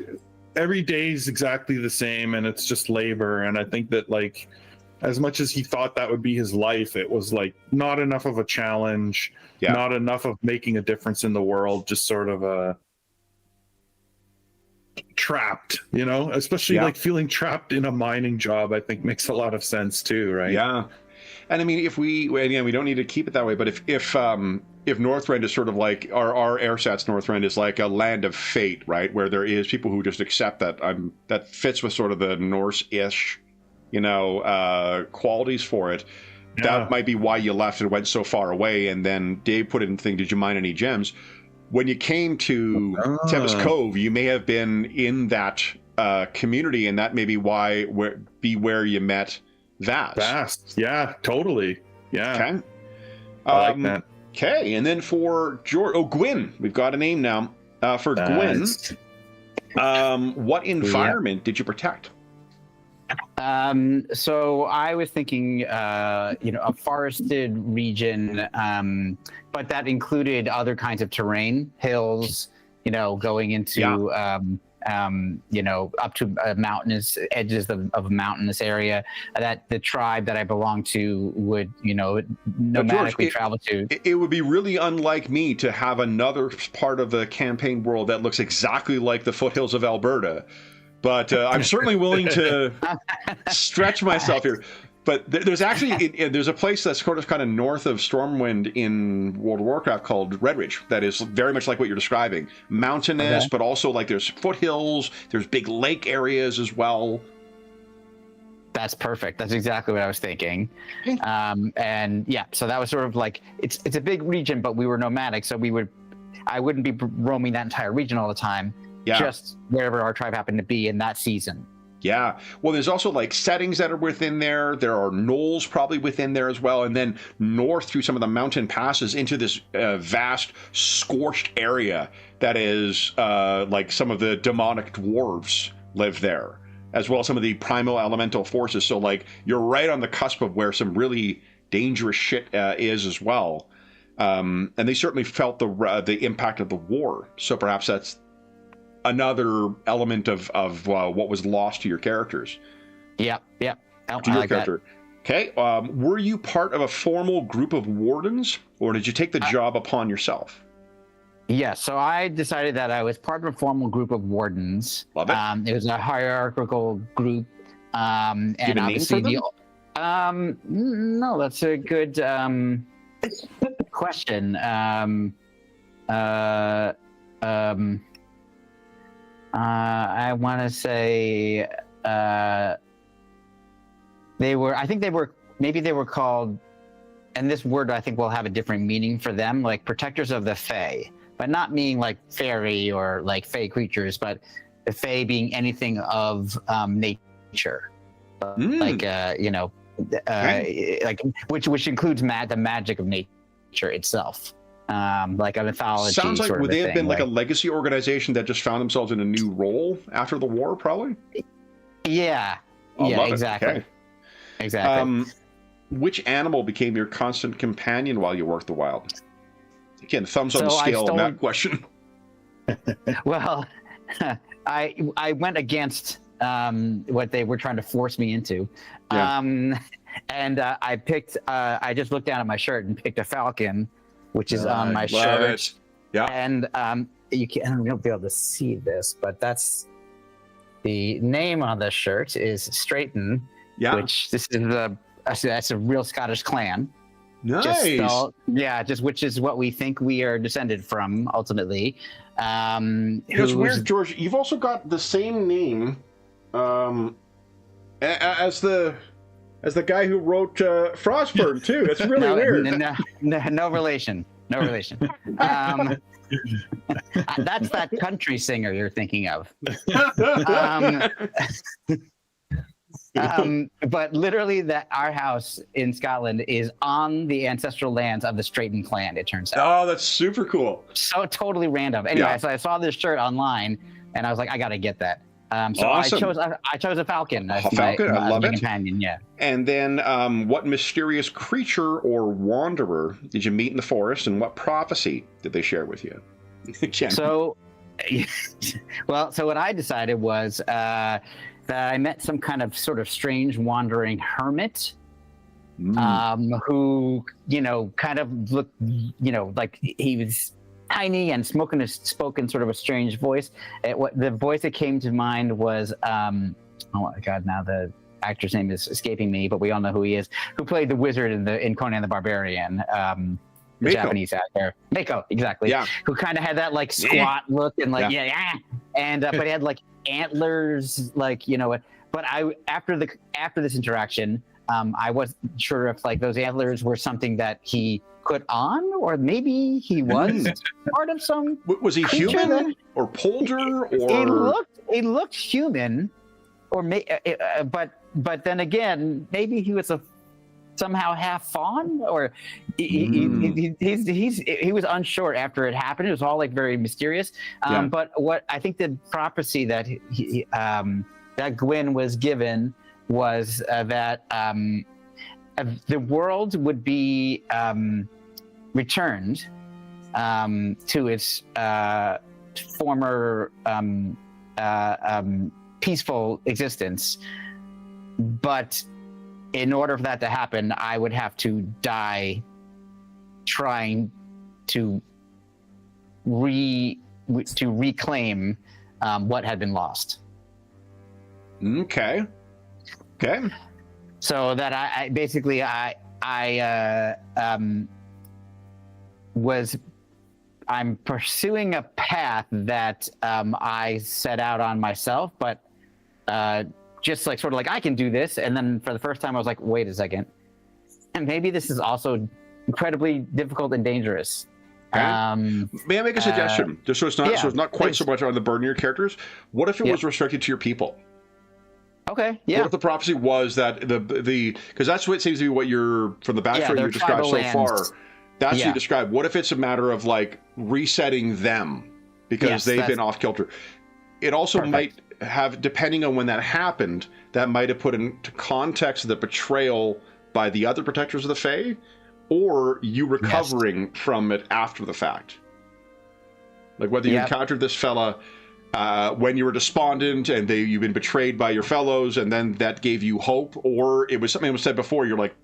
every day is exactly the same, and it's just labor. And I think that, like, as much as he thought that would be his life, it was like not enough of a challenge, not enough of making a difference in the world, just sort of trapped, especially like feeling trapped in a mining job, I think makes a lot of sense too, right? Yeah. And I mean, we don't need to keep it that way, but if Northrend is sort of like our AirSats Northrend is like a land of fate, right? Where there is people who just accept that that fits with sort of the Norse-ish, qualities for it. That might be why you left and went so far away. And then Dave put it in the thing, did you mine any gems? When you came to Tempest Cove, you may have been in that community, and that may be where you met Vast. Yeah, totally. Yeah. Okay. I like that. Okay, and then for Gwyn, we've got a name now. For Gwyn, what environment did you protect? So I was thinking, a forested region, but that included other kinds of terrain, hills, going into, up to mountainous edges of a mountainous area that the tribe that I belong to would, nomadically travel to. It would be really unlike me to have another part of the campaign world that looks exactly like the foothills of Alberta. But I'm certainly willing to stretch myself here. But there's actually there's a place that's kind of north of Stormwind in World of Warcraft called Redridge that is very much like what you're describing. Mountainous, but also like there's foothills, there's big lake areas as well. That's perfect. That's exactly what I was thinking. And yeah, so that was sort of like it's a big region, but we were nomadic, so I wouldn't be roaming that entire region all the time. Yeah. Just wherever our tribe happened to be in that season. Yeah. Well, there's also like settings that are within there. There are knolls probably within there as well. And then north through some of the mountain passes into this vast scorched area that is like some of the demonic dwarves live there, as well as some of the primal elemental forces. So like you're right on the cusp of where some really dangerous shit is as well. And they certainly felt the impact of the war. So perhaps that's another element of what was lost to your characters. Yep. To your like character. That. Okay. Were you part of a formal group of wardens, or did you take the job upon yourself? Yeah, so I decided that I was part of a formal group of wardens. Love it. It was a hierarchical group. And do you have a obviously name for them? No, that's a good question. I want to say they were called, and this word I think will have a different meaning for them, like protectors of the Fae, but not meaning like fairy or like Fae creatures, but the Fae being anything of nature, like like which includes the magic of nature itself. Like a mythology. Sounds like would they have been like a legacy organization that just found themselves in a new role after the war, probably? Yeah. Exactly. Okay. Exactly. Which animal became your constant companion while you worked the wild? Again, thumbs on the scale on that question. Well, I went against what they were trying to force me into. Yeah. And I picked, I just looked down at my shirt and picked a falcon, which is on my shirt. It. Yeah. And you won't be able to see this, but that's the name on the shirt is Straighten. Yeah. Which that's a real Scottish clan. Nice. Which is what we think we are descended from ultimately. It's weird, George. You've also got the same name as the guy who wrote Frostburn too. It's really weird. No relation. No relation. That's that country singer you're thinking of. But literally, our house in Scotland is on the ancestral lands of the Straighten clan. It turns out. Oh, that's super cool. So totally random. Anyway, so I saw this shirt online, and I was like, I gotta get that. So awesome. I chose a falcon. A falcon, I love it. Companion, yeah. And then, what mysterious creature or wanderer did you meet in the forest, and what prophecy did they share with you? So what I decided was that I met some kind of sort of strange wandering hermit, who kind of looked, like he was tiny and spoke in sort of a strange voice. The voice that came to mind was oh my god, now the actor's name is escaping me, but we all know who he is, who played the wizard in Conan the Barbarian, the Mako. Japanese actor. Mako, exactly. Yeah. Who kind of had that like squat look and like and but he had like antlers, like but after this interaction, I wasn't sure if like those antlers were something that he put on, or maybe he was part of some. Was he human or polder? Or he looked human, or but then again, maybe he was somehow half fawn, or he was unsure after it happened. It was all like very mysterious. But what I think the prophecy that that Gwyn was given was that the world would be returned to its former peaceful existence, but in order for that to happen, I would have to die trying to reclaim what had been lost. Okay. So that I basically I'm pursuing a path that I set out on myself, but just like sort of like I can do this, and then for the first time I was like, wait a second, and maybe this is also incredibly difficult and dangerous. Okay. May I make a suggestion? Just so it's not quite please. so much on the burden of your characters. What if it was restricted to your people? Okay. Yeah. What if the prophecy was that the because that's what seems to be what you're from the backstory you described so far. That's what you described. What if it's a matter of like resetting them because they've been off kilter? It also might have, depending on when that happened, that might have put into context the betrayal by the other protectors of the Fae, or you recovering from it after the fact. Like whether you encountered this fella when you were despondent and you've been betrayed by your fellows, and then that gave you hope, or it was something that was said before, you're like,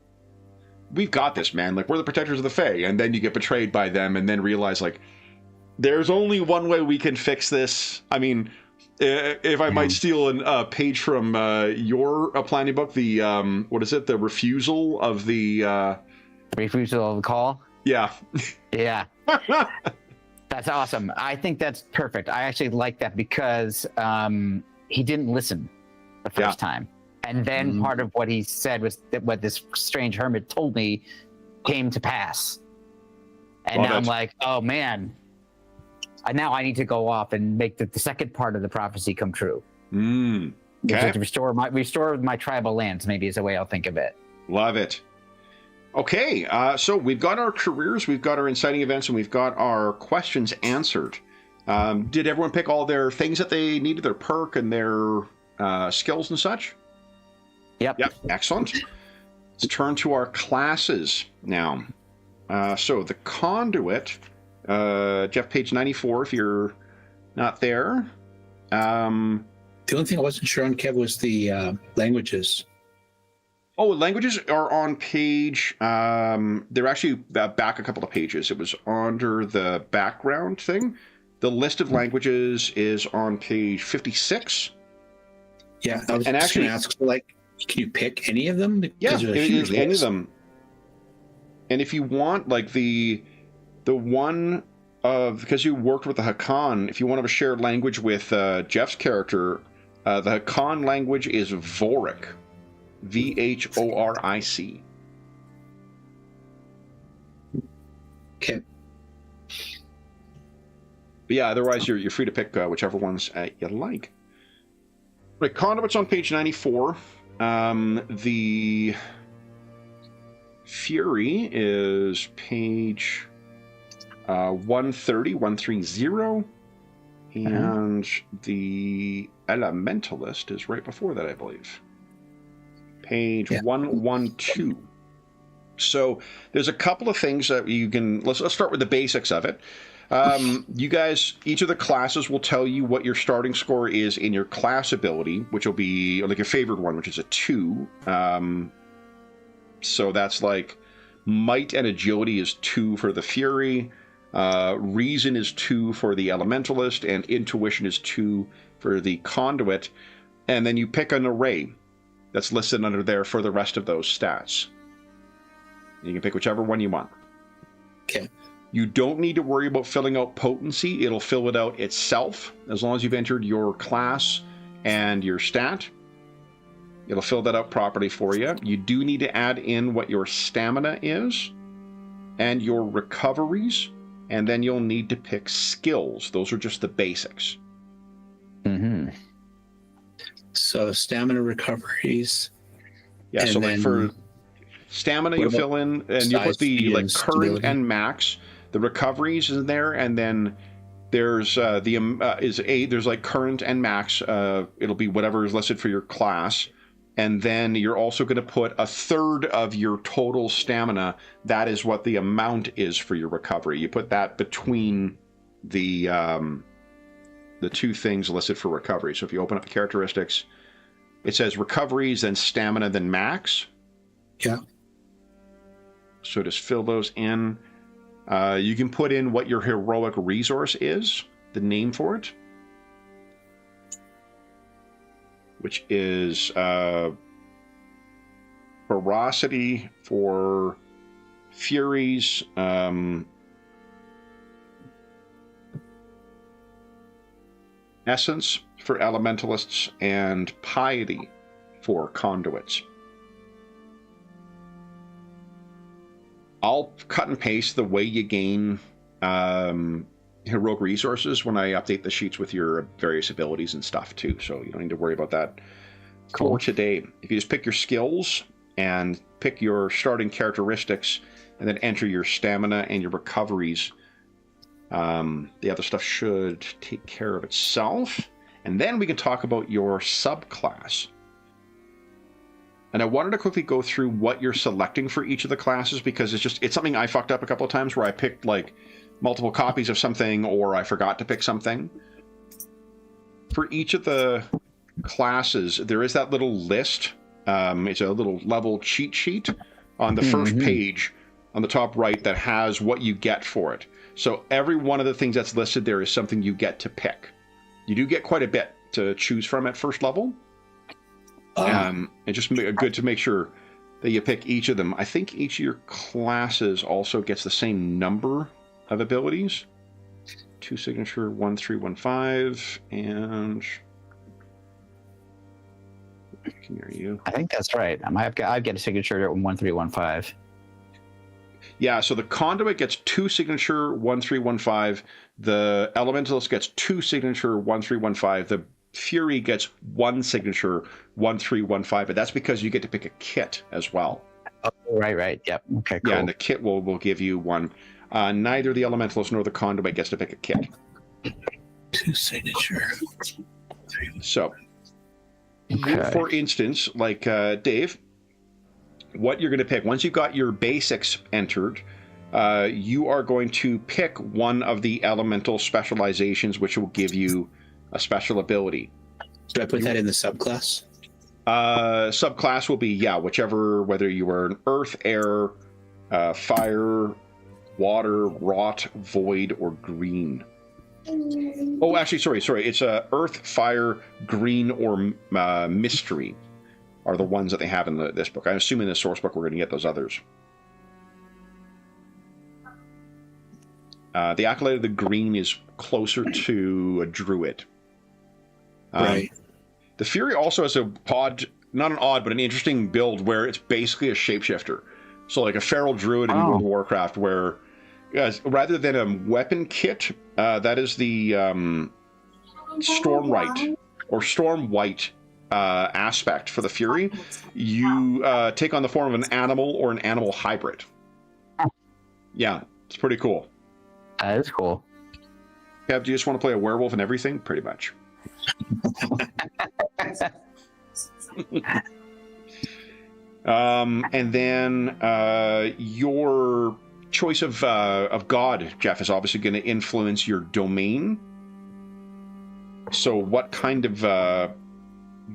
we've got this, man. Like, we're the protectors of the Fae. And then you get betrayed by them and then realize, like, there's only one way we can fix this. I mean, if I might steal a page from your planning book, the, what is it? The refusal of the... refusal of the call? Yeah. Yeah. That's awesome. I think that's perfect. I actually like that because he didn't listen the first time. And then part of what he said was that what this strange hermit told me came to pass. And now I'm like, oh man, now I need to go off and make the second part of the prophecy come true. Okay. To restore my tribal lands, maybe is the way I'll think of it. Love it. Okay, so we've got our careers, we've got our inciting events, and we've got our questions answered. Did everyone pick all their things that they needed, their perk and their skills and such? Yep. Excellent. Let's turn to our classes now. So the conduit, Jeff, page 94, if you're not there. The only thing I wasn't sure on, Kev, was the languages. Oh, languages are on page, they're actually back a couple of pages. It was under the background thing. The list of languages is on page 56. Yeah, I was just going to ask, like, can you pick any of them? Yeah, any of them. And if you want, like, the one of, because you worked with the Hakan, if you want to have a shared language with Jeff's character, the Hakan language is Voric. VHORIC. Okay. But yeah, otherwise you're free to pick whichever ones you like. Right, conduits on page 94. The Fury is page 130, and the Elementalist is right before that, I believe. Page 112. So there's a couple of things that you can, let's start with the basics of it. You guys, each of the classes will tell you what your starting score is in your class ability, which will be like your favorite one, which is a 2. So that's like might and agility is 2 for the Fury, reason is 2 for the Elementalist, and intuition is 2 for the Conduit. And then you pick an array that's listed under there for the rest of those stats. You can pick whichever one you want. Okay. You don't need to worry about filling out potency. It'll fill it out itself as long as you've entered your class and your stat. It'll fill that out properly for you. You do need to add in what your stamina is and your recoveries, and then you'll need to pick skills. Those are just the basics. Mm-hmm. So stamina, recoveries. Yeah, so like for stamina, you fill in, and you put the like current and max. The recoveries is in there, and then there's there's like current and max. It'll be whatever is listed for your class, And then you're also going to put a third of your total stamina. That is what the amount is for your recovery. You put that between the two things listed for recovery. So if you open up the characteristics, it says recoveries, then stamina, then max. Yeah. So just fill those in. You can put in what your heroic resource is, the name for it, which is ferocity for furies, essence for elementalists, and piety for conduits. I'll cut and paste the way you gain heroic resources when I update the sheets with your various abilities and stuff too, so you don't need to worry about that for today. If you just pick your skills and pick your starting characteristics and then enter your stamina and your recoveries, the other stuff should take care of itself. And then we can talk about your subclass. And I wanted to quickly go through what you're selecting for each of the classes, because it's something I fucked up a couple of times where I picked like multiple copies of something, or I forgot to pick something. For each of the classes, there is that little list. It's a little level cheat sheet on the first page on the top right that has what you get for it. So every one of the things that's listed there is something you get to pick. You do get quite a bit to choose from at first level. And just good to make sure that you pick each of them. I think each of your classes also gets the same number of abilities. 2 signature, 1, 3, 1, 5, and near you. I think that's right. I'd get a signature at 1, 3, 1, 5. Yeah, so the conduit gets 2 signature, 1, 3, 1, 5. The elementalist gets 2 signature, 1, 3, 1, 5. The fury gets 1 signature, 1, 3, 1, 5. But that's because you get to pick a kit as well. Oh, right. Yep. Okay, cool. Yeah, and the kit will give you 1. Neither the elementalist nor the conduit gets to pick a kit. 2 signature. So, okay. For instance, like Dave, what you're going to pick, once you've got your basics entered, you are going to pick one of the elemental specializations, which will give you a special ability. Do I put that in the subclass? Subclass will be, whichever, whether you are an earth, air, fire, water, rot, void, or green. Oh, actually, sorry. It's earth, fire, green, or mystery are the ones that they have in this book. I'm assuming in the source book we're going to get those others. The Acolyte of the Green is closer to a druid. Right. The Fury also has not an odd, but an interesting build where it's basically a shapeshifter. So like a feral druid in World of Warcraft, where rather than a weapon kit, that is the Storm White aspect for the Fury. You take on the form of an animal or an animal hybrid. Yeah, it's pretty cool. That is cool. Kev, do you just want to play a werewolf and everything? Pretty much. And then your choice of god, Jeff, is obviously going to influence your domain. So what kind of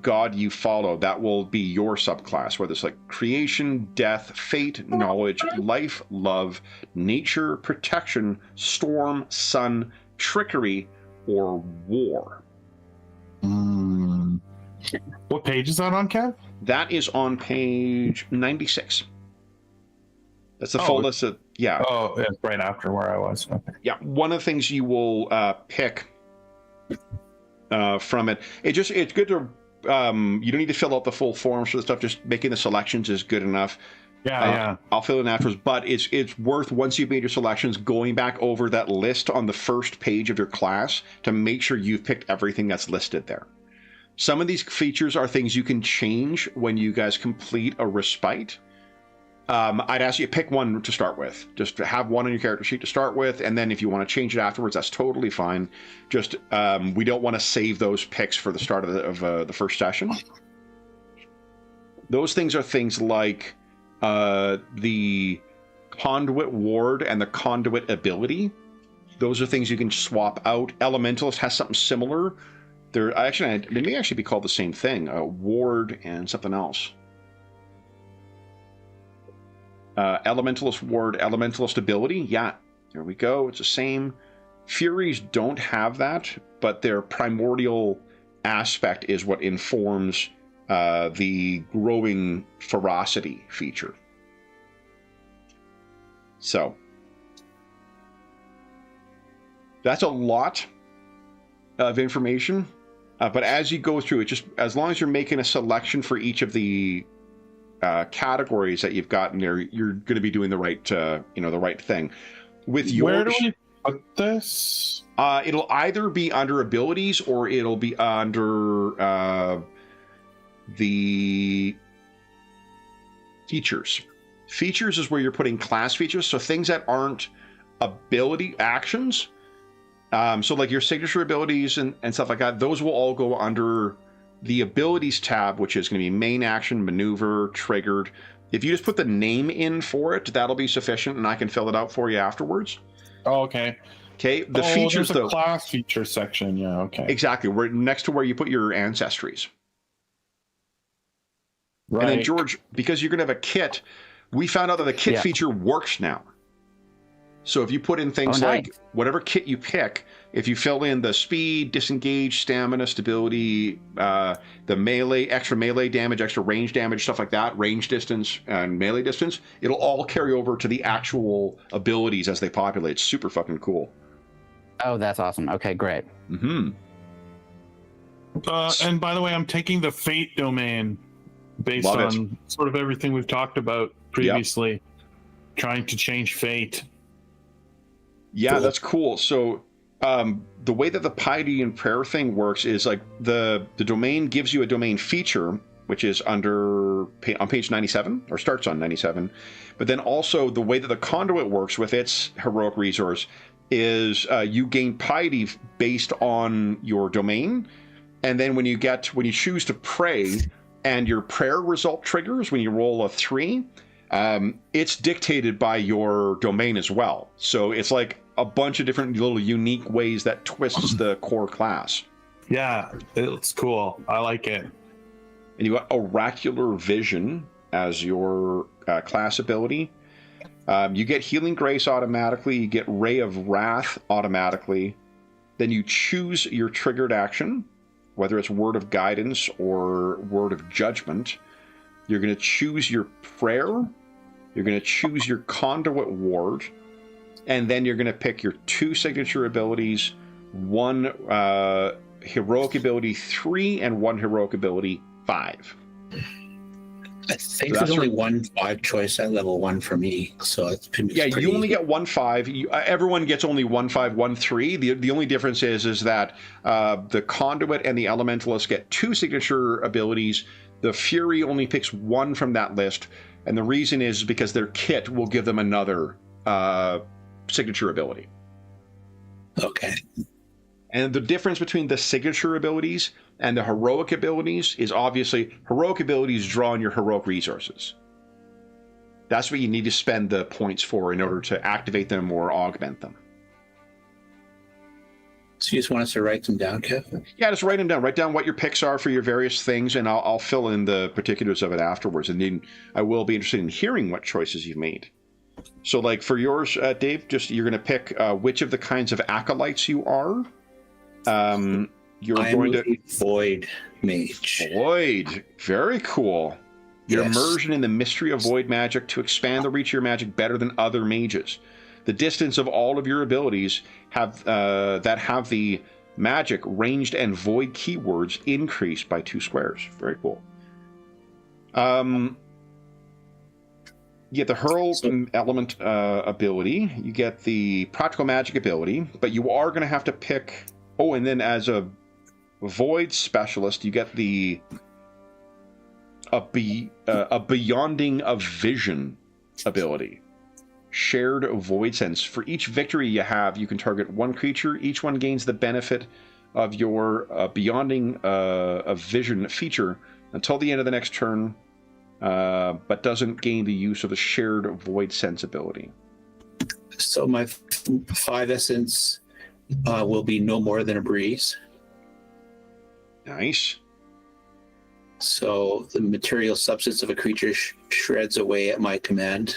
god you follow, that will be your subclass, whether it's like creation, death, fate, knowledge, life, love, nature, protection, storm, sun, trickery, or war. What page is that on, Kev? That is on page 96. That's the full list of, Oh, it's right after where I was. Okay. Yeah, one of the things you will pick from it. It's good to, you don't need to fill out the full forms for the stuff. Just making the selections is good enough. Yeah. I'll fill in afterwards, but it's worth, once you've made your selections, going back over that list on the first page of your class to make sure you've picked everything that's listed there. Some of these features are things you can change when you guys complete a respite. I'd ask you to pick one to start with. Just have one on your character sheet to start with, and then if you want to change it afterwards, that's totally fine. Just we don't want to save those picks for the start of the first session. Those things are things like the Conduit Ward and the Conduit Ability. Those are things you can swap out. Elementalist has something similar. They may actually be called the same thing. Ward and something else. Elementalist Ward, Elementalist Ability. Yeah, there we go. It's the same. Furies don't have that, but their primordial aspect is what informs the growing ferocity feature. So that's a lot of information, but as you go through it, just as long as you're making a selection for each of the categories that you've got in there, you're going to be doing the right, the right thing. With yours, where do we put this? It'll either be under abilities or it'll be under the features. Features is where you're putting class features, so things that aren't ability actions. So like your signature abilities and stuff like that, those will all go under the abilities tab, which is going to be main action, maneuver, triggered. If you just put the name in for it, that'll be sufficient, and I can fill it out for you afterwards. Oh, okay. Okay, the features, there's a class feature section. Yeah, okay. Exactly. We're next to where you put your ancestries. Right. And then, George, because you're going to have a kit, we found out that the kit feature works now. So if you put in things like whatever kit you pick, if you fill in the speed, disengage, stamina, stability, the melee, extra melee damage, extra range damage, stuff like that, range distance and melee distance, it'll all carry over to the actual abilities as they populate. It's super fucking cool. Oh, that's awesome. Okay, great. Mm-hmm. And by the way, I'm taking the Fate domain based on sort of everything we've talked about previously, trying to change fate. Yeah, that's cool. So the way that the piety and prayer thing works is like the domain gives you a domain feature, which is on page 97, or starts on 97. But then also the way that the conduit works with its heroic resource is you gain piety based on your domain. And then when you choose to pray and your prayer result triggers, when you roll a 3, it's dictated by your domain as well. So it's like a bunch of different little unique ways that twists the core class. Yeah, it's cool. I like it. And you got Oracular Vision as your class ability. You get Healing Grace automatically. You get Ray of Wrath automatically. Then you choose your triggered action, whether it's Word of Guidance or Word of Judgment. You're going to choose your prayer. You're going to choose your Conduit Ward. And then you're going to pick your 2 signature abilities, 1 heroic ability 3 and 1 heroic ability 5. I think there's only one 5 choice at level 1 for me, so it's pretty. Yeah, you only get 1 5. Everyone gets only 1 5, 1 3. The only difference is that the Conduit and the Elementalist get 2 signature abilities. The Fury only picks 1 from that list, and the reason is because their kit will give them another signature ability. Okay. And the difference between the signature abilities and the heroic abilities is obviously heroic abilities draw on your heroic resources. That's what you need to spend the points for in order to activate them or augment them. So you just want us to write them down, Kev? Yeah, just write them down. Write down what your picks are for your various things, and I'll fill in the particulars of it afterwards. And then I will be interested in hearing what choices you've made. So like for yours, Dave, you're going to pick which of the kinds of acolytes you are. You're going to Void Mage. Void, very cool. Your immersion in the mystery of void magic to expand the reach of your magic better than other mages. The distance of all of your abilities have the magic, ranged, and void keywords increased by 2 squares. Very cool. You get the Hurl element ability. You get the practical magic ability, but you are going to have to pick. Oh, and then as a void specialist, you get a beyonding of vision ability. Shared void sense. For each victory you have, you can target 1 creature. Each one gains the benefit of your beyonding of vision feature until the end of the next turn. but doesn't gain the use of the shared void sense ability. So my 5 essence will be no more than a breeze. Nice. So the material substance of a creature shreds away at my command.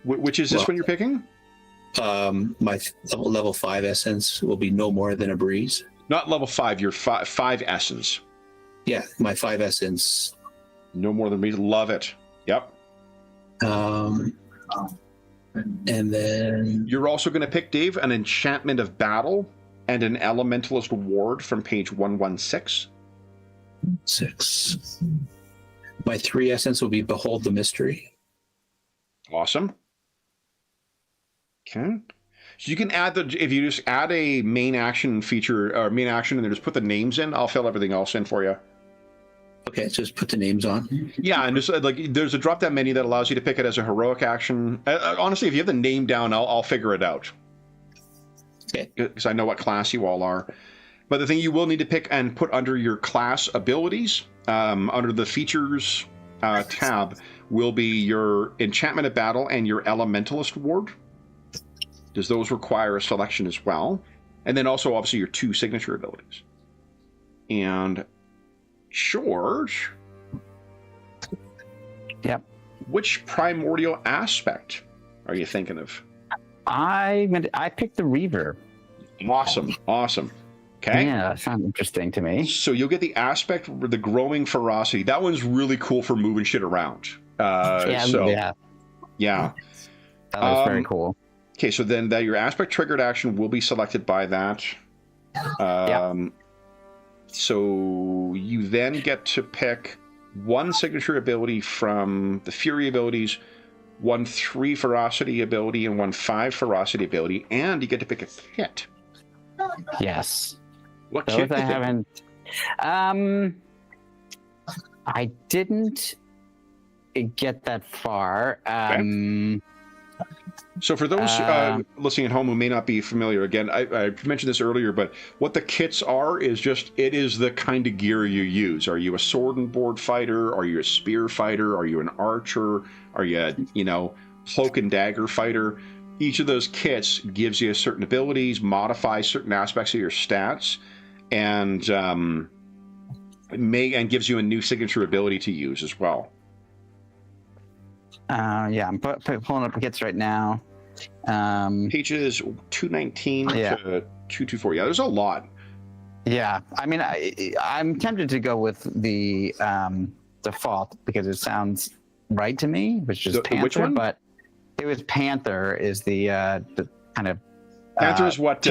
Which is this one you're picking? My level 5 essence will be no more than a breeze. Not level 5, your 5 essence. Yeah, my 5 essence. No more than breeze. Love it. Yep. And then You're also going to pick, Dave, an enchantment of battle and an elementalist ward from page 116. 6. My 3 essence will be behold the mystery. Awesome. Okay. So you can add if you just add a main action feature or main action and then just put the names in, I'll fill everything else in for you. Okay, so just put the names on. Yeah, and just like there's a drop down menu that allows you to pick it as a heroic action. Honestly, if you have the name down, I'll figure it out. Okay. Because I know what class you all are. But the thing you will need to pick and put under your class abilities, under the features tab, will be your enchantment of battle and your elementalist ward. Does those require a selection as well? And then also, obviously, your 2 signature abilities. And George. Yep. Which primordial aspect are you thinking of? I picked the Reaver. Awesome. Okay. Yeah, that sounds interesting to me. So you'll get the aspect, the growing ferocity. That one's really cool for moving shit around. Yeah. Yeah. That was very cool. Okay, so then your aspect triggered action will be selected by that. Yep. So you then get to pick 1 signature ability from the Fury abilities, 1 3 ferocity ability, and 1 5 ferocity ability, and you get to pick a kit. Yes. What Those kit? I haven't. I didn't get that far. Okay. So for those listening at home who may not be familiar, again, I mentioned this earlier, but what the kits are is just, it is the kind of gear you use. Are you a sword and board fighter? Are you a spear fighter? Are you an archer? Are you a, cloak and dagger fighter? Each of those kits gives you certain abilities, modifies certain aspects of your stats, and gives you a new signature ability to use as well. Yeah, I'm pulling up the kits right now. Pages 219 to 224. Yeah, there's a lot. Yeah, I mean, I'm tempted to go with the default because it sounds right to me, which is Panther. Which one? But it was Panther is the kind of Panther is what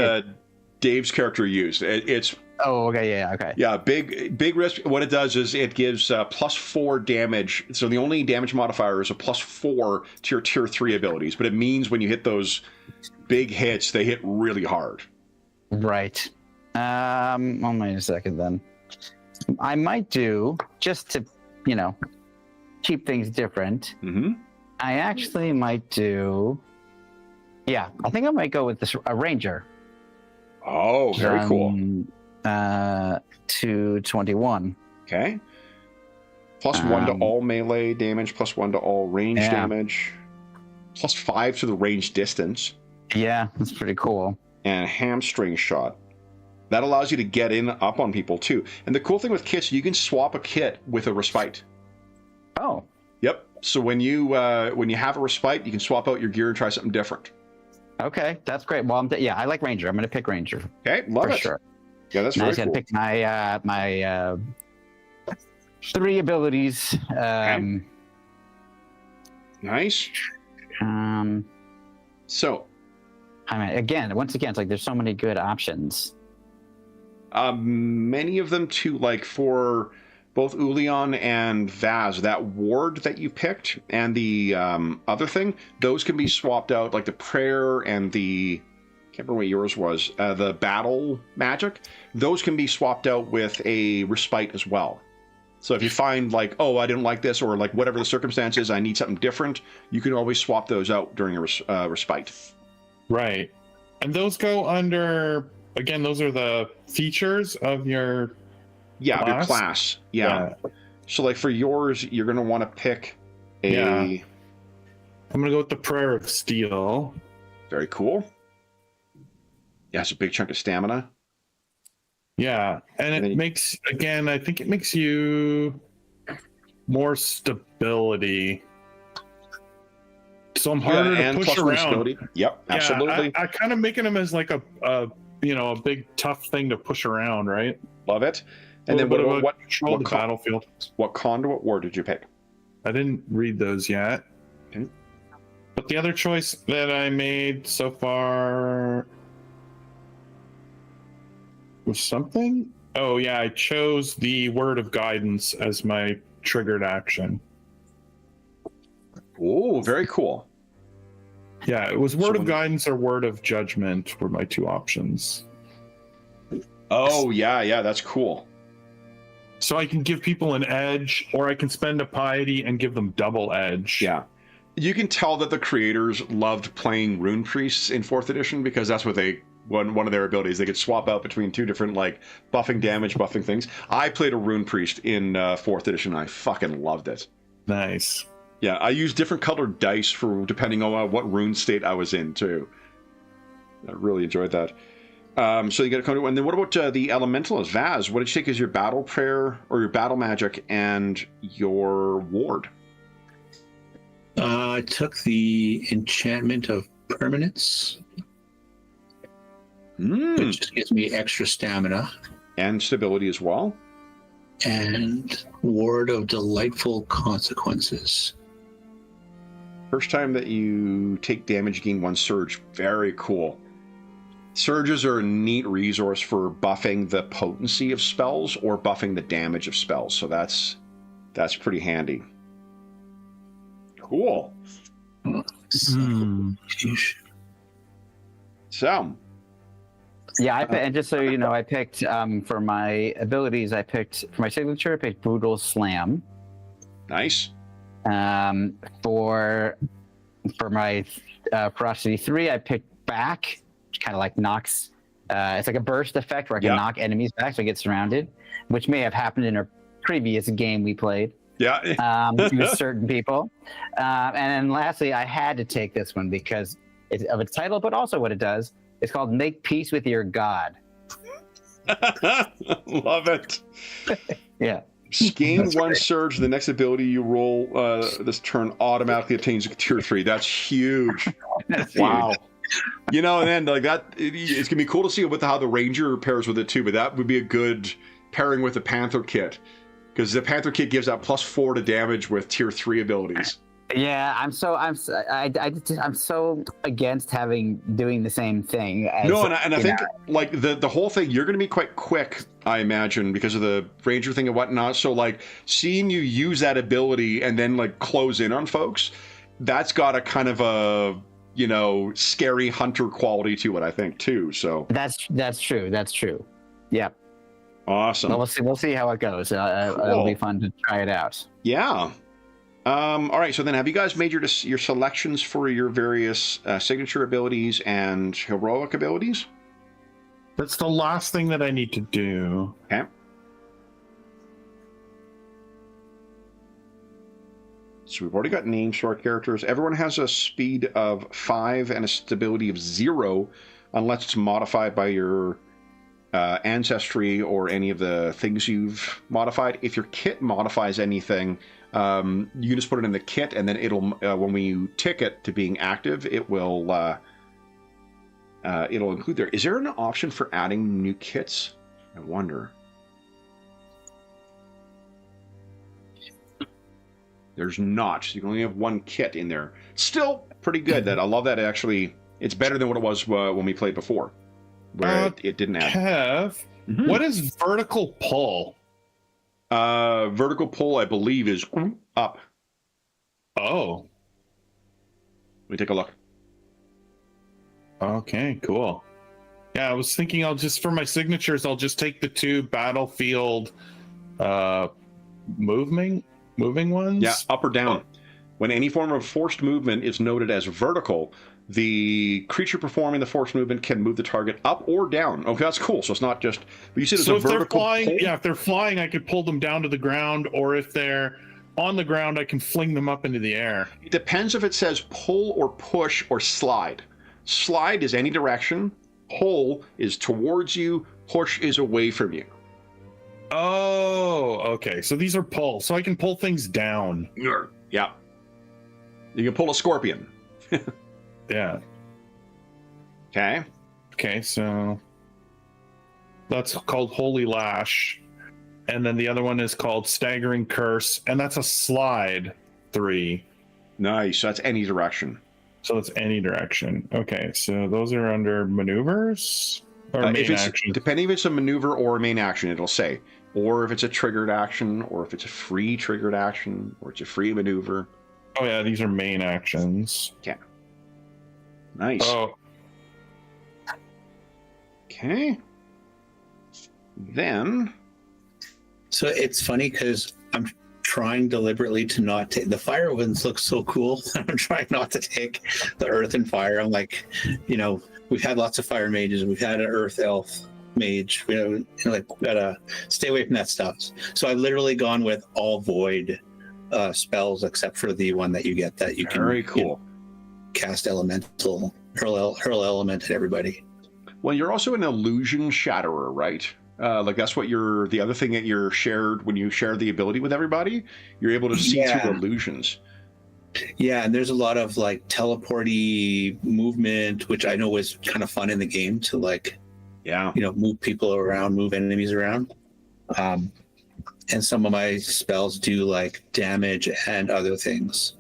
Dave's character used. It's Oh, okay, yeah, okay. Yeah, big risk. What it does is it gives +4 damage. So the only damage modifier is a +4 to your tier 3 abilities, but it means when you hit those big hits, they hit really hard. Right. Wait a second then. I might do, just to, keep things different. Mm-hmm. I actually might do, I think I might go with a ranger. Oh, very cool. 221. Okay. +1 to all melee damage, +1 to all range damage, +5 to the range distance. Yeah, that's pretty cool. And a hamstring shot. That allows you to get up on people too. And the cool thing with kits, you can swap a kit with a respite. Oh. Yep. So when you have a respite, you can swap out your gear and try something different. Okay, that's great. Well, I like ranger. I'm going to pick ranger. Okay, love it. For sure. Yeah, that's very cool. I'm going to pick my 3 abilities. Okay. Nice. So, I mean, once again, it's like there's so many good options. Many of them too, like for both Ulion and Vaz, that ward that you picked and the other thing, those can be swapped out, like the prayer and the, I can't remember what yours was, the battle magic, those can be swapped out with a respite as well. So if you find like, oh, I didn't like this, or like whatever the circumstances, I need something different, you can always swap those out during a respite. Right. And those go under, again, those are the features of your your class. Yeah. So, like for yours, you're going to want to pick a. Yeah. I'm going to go with the Prayer of Steel. Very cool. Yeah, it's a big chunk of stamina. Yeah, and it makes, again, I think it makes you more stability. So I'm harder to push around. Yep, absolutely. Yeah, I kind of making them as like a big tough thing to push around, right? Love it. And then what control the battlefield? What conduit war did you pick? I didn't read those yet. Okay. But the other choice that I made so far was something. Oh yeah, I chose the Word of Guidance as my triggered action. Oh, very cool. Yeah, it was Word of Guidance or Word of Judgment were my two options. Oh yeah, that's cool. So I can give people an edge, or I can spend a piety and give them double edge. Yeah. You can tell that the creators loved playing rune priests in 4th edition because that's what one of their abilities. They could swap out between two different like buffing damage, buffing things. I played a rune priest in 4th edition. I fucking loved it. Nice. Yeah, I used different colored dice for depending on what rune state I was in too. I really enjoyed that. So you got to come to, and then what about the elementalist Vaz? What did you take as your battle prayer or your battle magic and your ward? I took the enchantment of permanence, which just gives me extra stamina and stability as well, and ward of delightful consequences. First time that you take damage, gain 1 surge. Very cool. Surges are a neat resource for buffing the potency of spells or buffing the damage of spells. So that's pretty handy. Cool. So. Yeah, and just so you know, I picked for my abilities. For my signature, I picked Brutal Slam. Nice. For my ferocity 3, I picked Back. Kind of like knocks, it's like a burst effect where I can knock enemies back so I get surrounded, which may have happened in a previous game we played. Yeah. With certain people. And then lastly, I had to take this one because of its title, but also what it does. It's called Make Peace with Your God. Love it. Yeah. Gain 1 surge. The next ability you roll this turn automatically obtains a tier 3. That's huge. Wow. Huge. You know, and then like that, it's gonna be cool to see how the Ranger pairs with it too. But that would be a good pairing with the Panther kit, because the Panther kit gives that +4 to damage with tier 3 abilities. Yeah, I'm so against doing the same thing. No, and I think like the whole thing, you're going to be quite quick, I imagine, because of the Ranger thing and whatnot. So like seeing you use that ability and then like close in on folks, that's got a kind of a scary hunter quality to it, I think too. So that's true. That's true. Yeah. Awesome. Well, we'll see how it goes. Cool. It'll be fun to try it out. Yeah. All right. So then, have you guys made your selections for your various signature abilities and heroic abilities? That's the last thing that I need to do. Okay. So we've already got names for our characters. Everyone has a speed of 5 and a stability of 0, unless it's modified by your ancestry or any of the things you've modified. If your kit modifies anything, you can just put it in the kit, and then it'll when we tick it to being active, it'll include there. Is there an option for adding new kits? I wonder. There's not. So you can only have 1 kit in there. Still pretty good. That I love that. Actually, it's better than what it was when we played before, where it didn't add. Kev, what is vertical pull? Vertical pull, I believe, is up. Oh. Let me take a look. Okay, cool. Yeah, I was thinking for my signatures, I'll just take the 2 battlefield moving ones. Yeah, up or down. When any form of forced movement is noted as vertical, The creature performing the force movement can move the target up or down. Okay, that's cool. So it's not just. But you see, there's a vertical. If they're flying, I could pull them down to the ground, or if they're on the ground, I can fling them up into the air. It depends if it says pull or push or slide. Slide is any direction. Pull is towards you. Push is away from you. Oh, okay. So these are pull. So I can pull things down. Yeah. You can pull a scorpion. Yeah. Okay. Okay, so that's called Holy Lash. And then the other one is called Staggering Curse, and that's a slide 3. Nice. So that's any direction. So it's any direction. Okay, so those are under maneuvers or main action. Depending if it's a maneuver or a main action, it'll say. Or if it's a triggered action, or if it's a free triggered action, or it's a free maneuver. Oh yeah, these are main actions. Yeah. Nice. Oh. Okay. Then. So it's funny because I'm trying deliberately to not take the fire ones. Look so cool. I'm trying not to take the earth and fire. I'm like, we've had lots of fire mages. We've had an earth elf mage. We gotta stay away from that stuff. So I've literally gone with all void spells except for the one that you get that you can. Very cool. Cast elemental, hurl element at everybody. Well, you're also an illusion shatterer, right? That's what the other thing that you're shared when you share the ability with everybody, you're able to see through illusions. Yeah, and there's a lot of like teleporty movement, which I know was kind of fun in the game to move people around, move enemies around. And some of my spells do like damage and other things.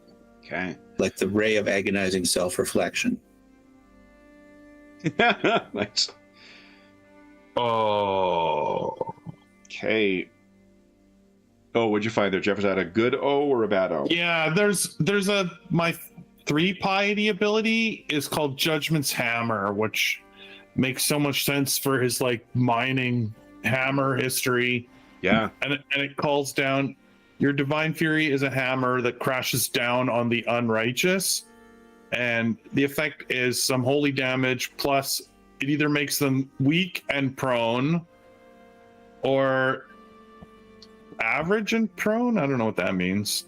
Okay. Like the Ray of Agonizing Self-Reflection. Nice. Oh. Okay. Oh, what'd you find there, Jeff? Is that a good O or a bad O? Yeah, my 3 piety ability is called Judgment's Hammer, which makes so much sense for his like mining hammer history. Yeah. And it calls down, your divine fury is a hammer that crashes down on the unrighteous, and the effect is some holy damage, plus it either makes them weak and prone or average and prone. I don't know what that means.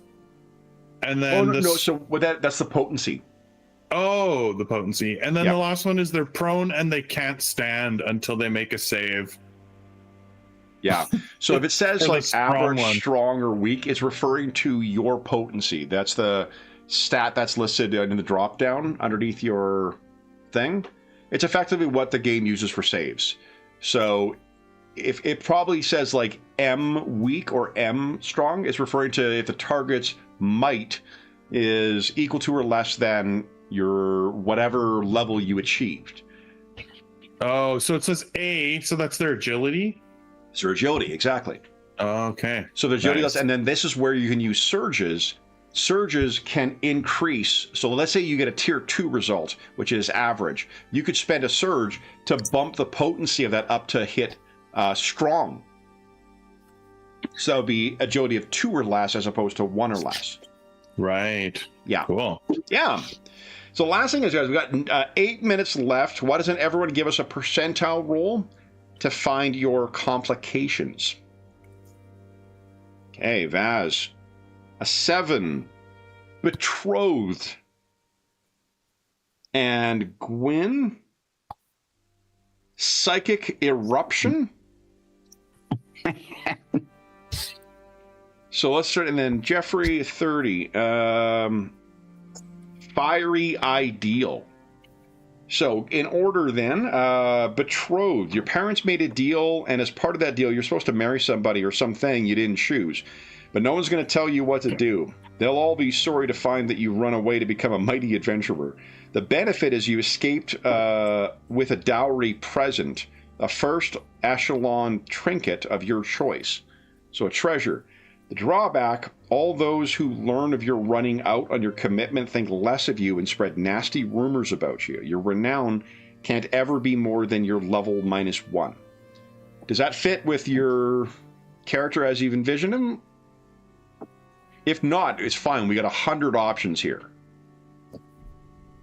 And then so that's the potency. Oh, the potency. And then the last one is they're prone and they can't stand until they make a save. Yeah. So if it says like average, strong, or weak, it's referring to your potency. That's the stat that's listed in the drop down underneath your thing. It's effectively what the game uses for saves. So if it probably says like M weak or M strong, it's referring to if the target's might is equal to or less than your whatever level you achieved. Oh, so it says A, so that's their agility? It's their agility, exactly. Okay. So the agility, and then this is where you can use surges. Surges can increase. So let's say you get a tier 2 result, which is average. You could spend a surge to bump the potency of that up to hit strong. So that would be agility of 2 or less as opposed to 1 or less. Right. Yeah. Cool. Yeah. So last thing is, guys, we've got 8 minutes left. Why doesn't everyone give us a percentile roll to find your complications? Okay, Vaz. A 7. Betrothed. And Gwyn. Psychic Eruption. So let's start, and then Jeffrey, 30. Fiery Ideal. So in order then, betrothed. Your parents made a deal, and as part of that deal, you're supposed to marry somebody or something you didn't choose. But no one's going to tell you what to do. They'll all be sorry to find that you run away to become a mighty adventurer. The benefit is you escaped with a dowry present, a first echelon trinket of your choice. So a treasure. The drawback, all those who learn of your running out on your commitment think less of you and spread nasty rumors about you. Your renown can't ever be more than your level -1. Does that fit with your character as you've envisioned him? If not, it's fine. We got 100 options here.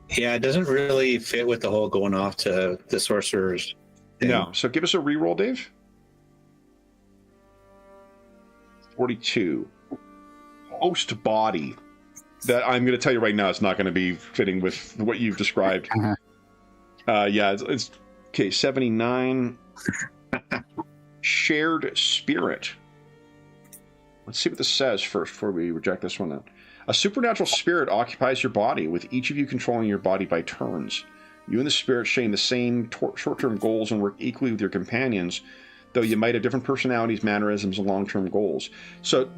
Yeah, it doesn't really fit with the whole going off to the sorcerers thing. No. So give us a reroll, Dave. 42. Host body. That I'm going to tell you right now, it's not going to be fitting with what you've described. Yeah, it's okay. 79. Shared spirit. Let's see what this says first before we reject this one. Then, a supernatural spirit occupies your body, with each of you controlling your body by turns. You and the spirit share the same short-term goals and work equally with your companions, though you might have different personalities, mannerisms, and long-term goals. So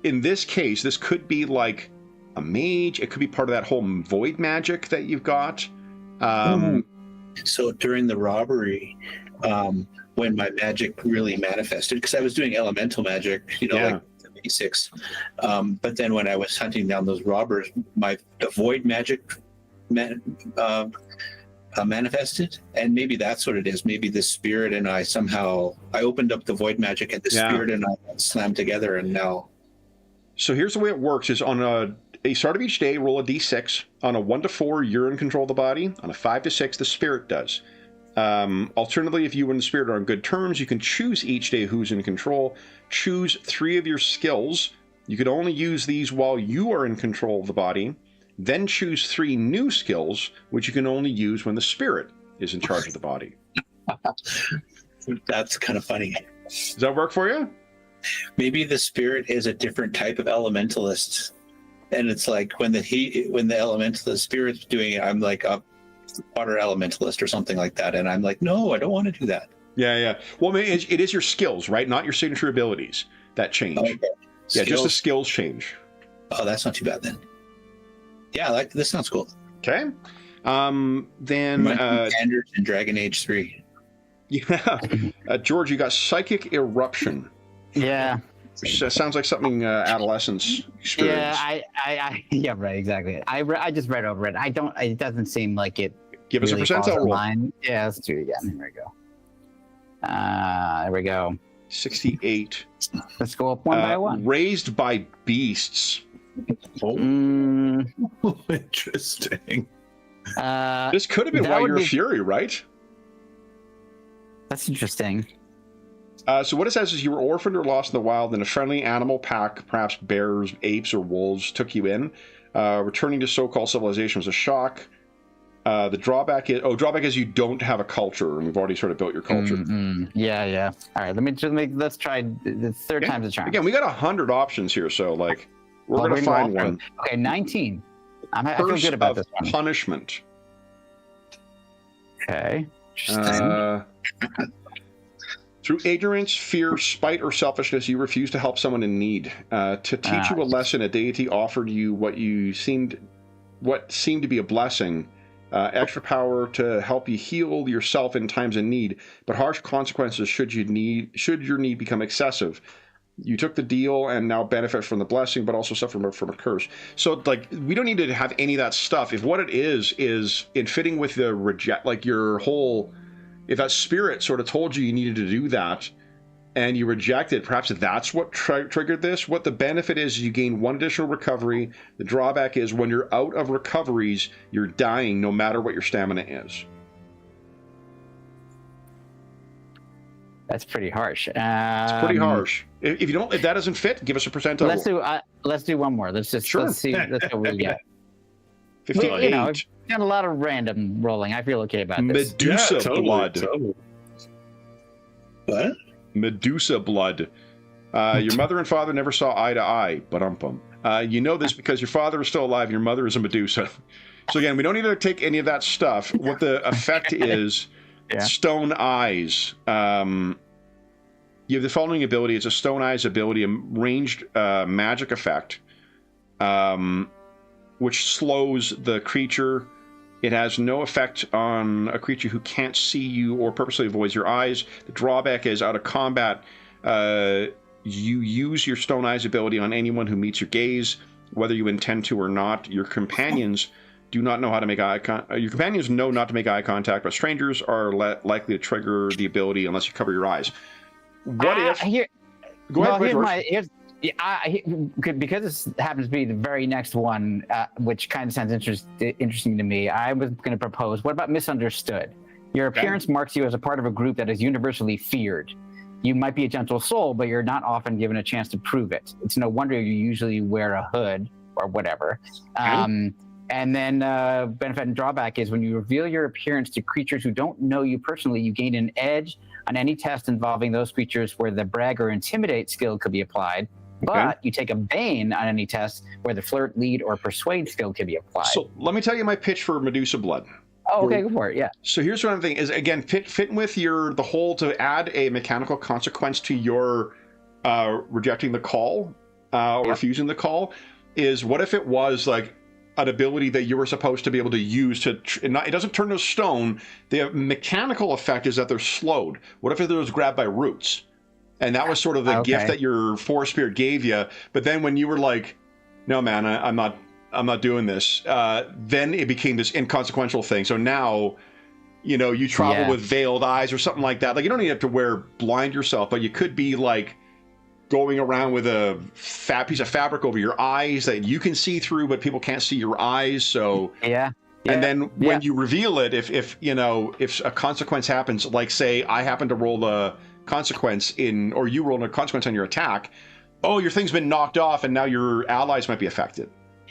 in this case, this could be like a mage. It could be part of that whole void magic that you've got. So during the robbery, when my magic really manifested, because I was doing elemental magic, like the basics. But then when I was hunting down those robbers, the void magic manifested, and maybe that's what it is. Maybe the spirit and I opened up the void magic, and the spirit and I slammed together, and now. So here's the way it works: is on a start of each day, roll a d6. On a 1 to 4, you're in control of the body. On a 5 to 6, the spirit does. Alternatively, if you and the spirit are on good terms, you can choose each day who's in control. Choose 3 of your skills. You can only use these while you are in control of the body. Then choose 3 new skills, which you can only use when the spirit is in charge of the body. That's kind of funny. Does that work for you? Maybe the spirit is a different type of elementalist, and it's like when the elementalist spirit's doing it, I'm like a water elementalist or something like that, and I'm like, no, I don't want to do that. Yeah. Well, I mean, it is your skills, right? Not your signature abilities that change. Okay. Yeah, just the skills change. Oh, that's not too bad then. Yeah, this sounds cool. Okay. Then Standards in Dragon Age 3. Yeah. George, you got psychic eruption. Yeah. Which sounds like something adolescents experience. Yeah, yeah, right, exactly. I just read over it. It doesn't seem like it. Give us a percentile roll. Yeah, let's do it again. Here we go. There we go. 68. Let's go up one by one. Raised by beasts. Interesting. This could have been why you're a Fury, right? That's interesting. So what it says is you were orphaned or lost in the wild, and a friendly animal pack, perhaps bears, apes, or wolves, took you in. Returning to so-called civilization was a shock. The drawback is you don't have a culture, and we've already sort of built your culture. Yeah. All right, let's try the third time's a charm. Again, we got 100 options here, so we're going to find one. Okay, 19. I feel good about this one. Punishment. Okay. Through ignorance, fear, spite, or selfishness, you refuse to help someone in need. To teach you a lesson, a deity offered you what seemed to be a blessing, extra power to help you heal yourself in times of need, but harsh consequences should your need become excessive. You took the deal and now benefit from the blessing, but also suffer from a curse. So, we don't need to have any of that stuff. If what it is in fitting with the your whole. If that spirit sort of told you needed to do that and you rejected, perhaps that's what triggered this. What the benefit is you gain 1 additional recovery. The drawback is when you're out of recoveries, you're dying no matter what your stamina is. That's pretty harsh. It's pretty harsh. If that doesn't fit, give us a percentile. Let's do one more. Let's see what we get. 58. Got a lot of random rolling. I feel okay about this. Medusa blood. Totally. What? Medusa blood. Your mother and father never saw eye to eye, but you know this because your father is still alive and your mother is a Medusa. So again, we don't need to take any of that stuff. What the effect is, stone eyes. You have the following ability. It's a stone eyes ability, a ranged magic effect, which slows the creature. It has no effect on a creature who can't see you or purposely avoids your eyes. The drawback is out of combat, you use your Stone Eyes ability on anyone who meets your gaze, whether you intend to or not. Your companions do not know how to make your companions know not to make eye contact, but strangers are likely to trigger the ability unless you cover your eyes. What if? Go ahead. Yeah, because this happens to be the very next one, which kind of sounds interesting to me. I was going to propose, what about misunderstood? Your appearance marks you as a part of a group that is universally feared. You might be a gentle soul, but you're not often given a chance to prove it. It's no wonder you usually wear a hood or whatever. And then benefit and drawback is when you reveal your appearance to creatures who don't know you personally, you gain an edge on any test involving those creatures where the brag or intimidate skill could be applied. But you take a bane on any test where the flirt, lead, or persuade skill can be applied. So let me tell you my pitch for Medusa Blood. Oh, okay, go for it. Yeah. So here's what I'm thinking is, again, fit with the whole to add a mechanical consequence to your rejecting the call or refusing the call is, what if it was like an ability that you were supposed to be able to use to, it doesn't turn to stone. The mechanical effect is that they're slowed. What if it was grabbed by roots? And that was sort of the gift that your forest spirit gave you. But then when you were like, no, man, I'm not doing this. Then it became this inconsequential thing. So now, you travel with veiled eyes or something like that. Like, you don't even have to blind yourself, but you could be like going around with a fat piece of fabric over your eyes that you can see through, but people can't see your eyes. So and then when you reveal it, if a consequence happens, like say I happen to roll a consequence or you roll a consequence on your attack, your thing's been knocked off and now your allies might be affected.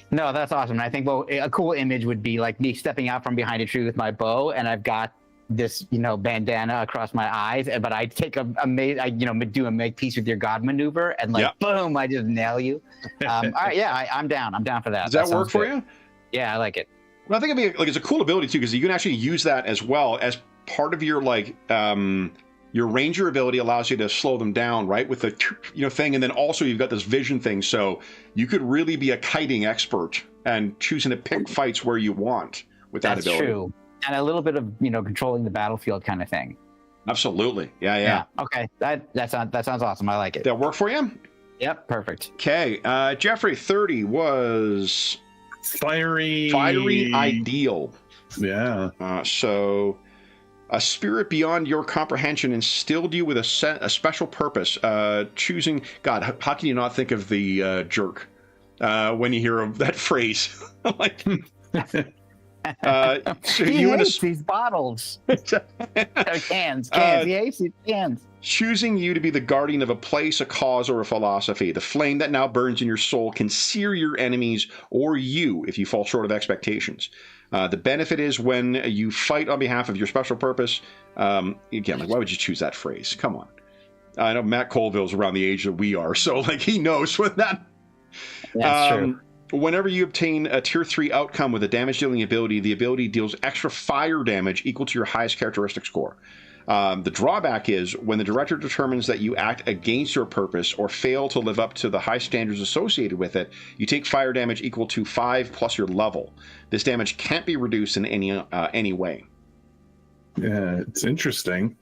No, that's awesome. And I think a cool image would be like me stepping out from behind a tree with my bow, and I've got this bandana across my eyes, but I take do a make peace with your god maneuver, and boom, I just nail you. All right, I'm down. I'm down for that. Does that work for you? Yeah, I like it. Well, I think it'd be like, it's a cool ability too, because you can actually use that as well as part of your your ranger ability allows you to slow them down, right, with the thing, and then also you've got this vision thing, so you could really be a kiting expert and choosing to pick fights where you want with that ability. That's true, and a little bit of controlling the battlefield kind of thing. Absolutely, yeah. Okay, that sounds awesome. I like it. That work for you? Yep, perfect. Okay, Jeffrey, 30 was fiery ideal. Yeah. So. A spirit beyond your comprehension instilled you with a special purpose. Choosing God, how can you not think of the jerk when you hear of that phrase? Like, so he hates these bottles. Cans. He hates these cans. Choosing you to be the guardian of a place, a cause, or a philosophy. The flame that now burns in your soul can sear your enemies or you if you fall short of expectations. The benefit is when you fight on behalf of your special purpose. Again, like, why would you choose that phrase? Come on. I know Matt Colville's around the age that we are, so like he knows what that. That's true. Whenever you obtain a tier 3 outcome with a damage dealing ability, the ability deals extra fire damage equal to your highest characteristic score. The drawback is when the director determines that you act against your purpose or fail to live up to the high standards associated with it, you take fire damage equal to 5 plus your level. This damage can't be reduced in any way. Yeah, it's interesting.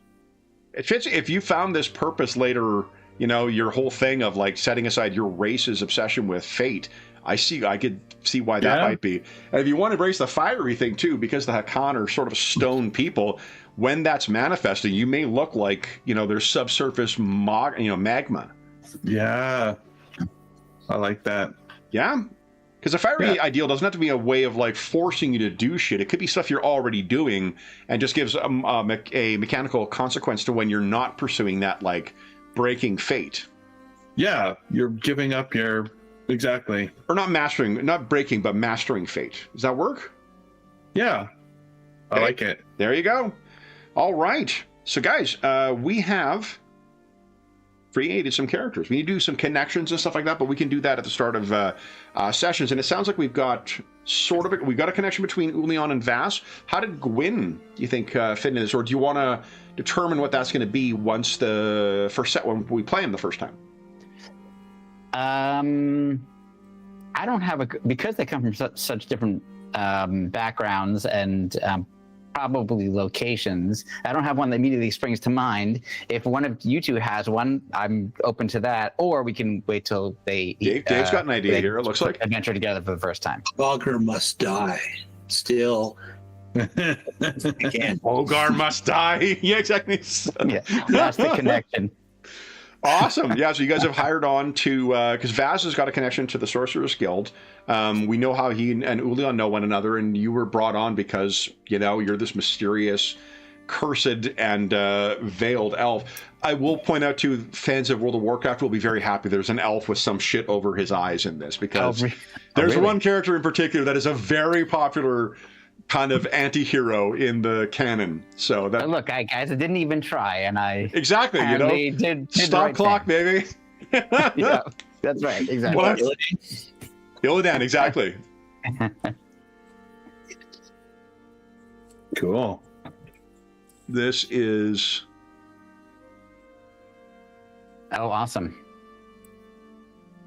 It fits if you found this purpose later, your whole thing of like setting aside your race's obsession with fate. I could see why that might be. And if you want to embrace the fiery thing too, because the Hakan are sort of stone people, when that's manifesting, you may look like, there's subsurface magma. Yeah. I like that. Yeah. Because a fiery ideal doesn't have to be a way of like forcing you to do shit. It could be stuff you're already doing and just gives a mechanical consequence to when you're not pursuing that, like breaking fate. Yeah. You're giving up your... Exactly. Or not breaking, but mastering fate. Does that work? Yeah. I like it. There you go. All right. So guys, we have created some characters. We need to do some connections and stuff like that, but we can do that at the start of sessions. And it sounds like we've got a connection between Ulion and Vass. How did Gwyn, do you think, fit into this? Or do you want to determine what that's going to be once when we play him the first time? I don't have because they come from such different backgrounds and probably locations. I don't have one that immediately springs to mind. If one of you two has one, I'm open to that. Or we can wait till Dave's got an idea here. It looks like adventure together for the first time. Bogar must die. Still. Again. Bogar must die. Yeah, exactly. Yeah, that's the connection. Awesome. Yeah, so you guys have hired on to, because Vaz has got a connection to the Sorcerer's Guild. We know how he and Ulian know one another, and you were brought on because, you're this mysterious, cursed, and veiled elf. I will point out to fans of World of Warcraft will be very happy there's an elf with some shit over his eyes in this, because there's one character in particular that is a very popular kind of anti-hero in the canon. So that look, guys, I didn't even try, and I exactly, did stop right clock, thing. baby. Yeah, that's right, exactly. Well, Illidan, exactly. Cool. This is awesome.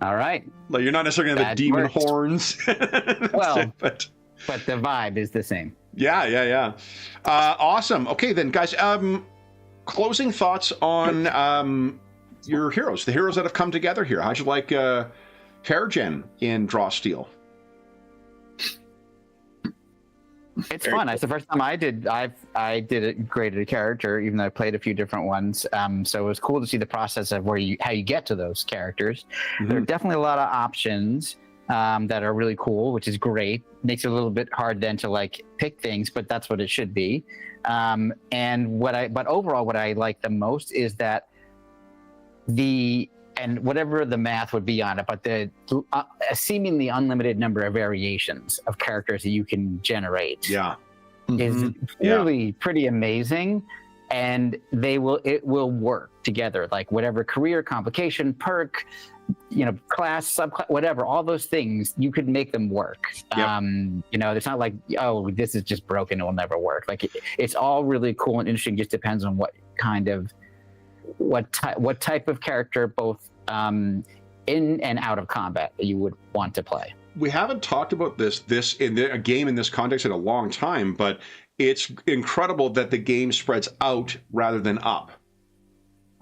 All right. Like, you're not necessarily gonna have the demon horns. Well, but the vibe is the same. Yeah. Awesome. Okay, then, guys. Closing thoughts on your heroes, the heroes that have come together here. How'd you like Hairgen in Draw Steel? It's fun. It's the first time I did graded a character, even though I played a few different ones. So it was cool to see the process of how you get to those characters. Mm-hmm. There are definitely a lot of options that are really cool, which is great. Makes it a little bit hard then to pick things, but that's what it should be. But overall, what I like the most is that and whatever the math would be on it, but the seemingly unlimited number of variations of characters that you can generate is really pretty amazing. And it will work together, like whatever career, complication, perk, class, subclass, whatever, all those things, you could make them work. Yep. It's not like, oh, this is just broken, it will never work. Like it's all really cool and interesting. Just depends on what type of character, both in and out of combat, that you would want to play. We haven't talked about this in a game in this context in a long time, but it's incredible that the game spreads out rather than up.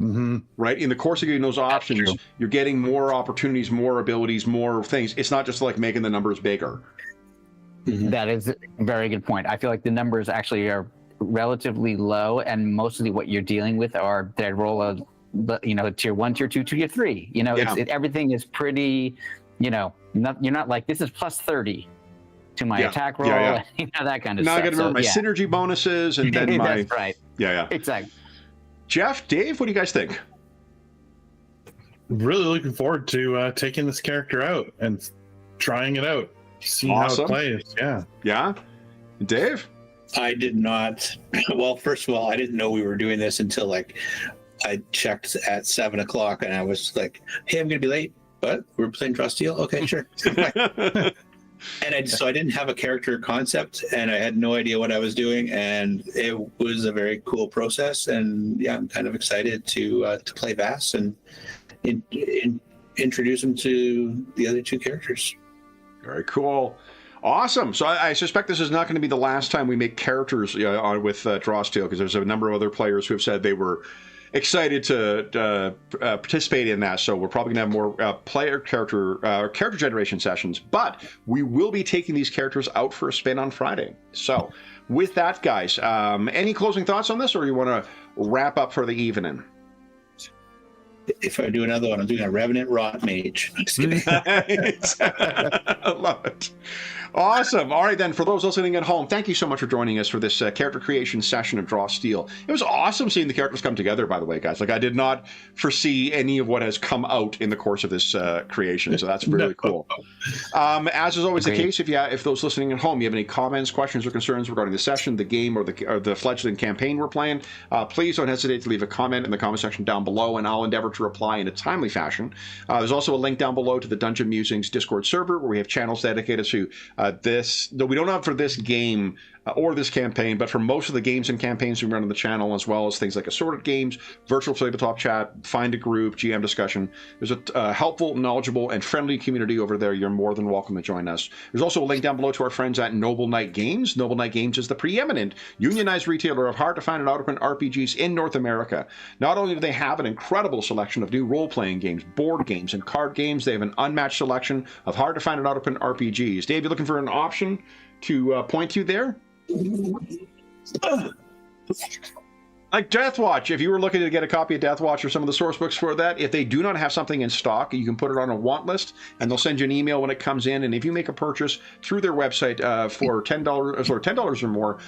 Mm-hmm. Right? In the course of getting those options, you're getting more opportunities, more abilities, more things. It's not just like making the numbers bigger. Mm-hmm. That is a very good point. I feel like the numbers actually are relatively low, and mostly what you're dealing with are that roll of tier 1, tier 2, tier 3. Everything is pretty, you're not like, this is plus 30 to my attack roll, that kind of now stuff. I got to remember my synergy bonuses and then my that's right. Yeah. Exactly. Jeff, Dave, what do you guys think? Really looking forward to taking this character out and trying it out, seeing how it plays. Yeah. Dave? I did not. Well, first of all, I didn't know we were doing this until I checked at 7:00, and I was like, "Hey, I'm gonna be late, but we're playing Draw Steel. Okay, sure." And so I didn't have a character concept, and I had no idea what I was doing, and it was a very cool process. And I'm kind of excited to play Vass and introduce him to the other two characters. Very cool. Awesome. So I suspect this is not going to be the last time we make characters with Draw Steel, because there's a number of other players who have said they were excited to participate in that. So we're probably going to have more character generation sessions, but we will be taking these characters out for a spin on Friday. So with that, guys, any closing thoughts on this, or you want to wrap up for the evening? If I do another one, I'm doing a Revenant Rot Mage. I love it. Awesome. All right, then, for those listening at home, thank you so much for joining us for this character creation session of Draw Steel. It was awesome seeing the characters come together, by the way, guys. I did not foresee any of what has come out in the course of this creation, so that's really cool. As is always the case, if those listening at home, you have any comments, questions, or concerns regarding the session, the game, or the fledgling campaign we're playing, please don't hesitate to leave a comment in the comment section down below, and I'll endeavor to reply in a timely fashion. There's also a link down below to the Dungeon Musings Discord server, where we have channels dedicated to this, though we don't have for this game or this campaign, but for most of the games and campaigns we run on the channel, as well as things like assorted games, virtual tabletop chat, find a group, GM discussion. There's a helpful, knowledgeable, and friendly community over there. You're more than welcome to join us. There's also a link down below to our friends at Noble Knight Games. Noble Knight Games is the preeminent unionized retailer of hard-to-find and out-of-print RPGs in North America. Not only do they have an incredible selection of new role-playing games, board games, and card games, they have an unmatched selection of hard-to-find and out-of-print RPGs. Dave, you looking for an option to point to there? Like Deathwatch, if you were looking to get a copy of Deathwatch or some of the source books for that, if they do not have something in stock, you can put it on a want list, and they'll send you an email when it comes in. And if you make a purchase through their website for $10 or more,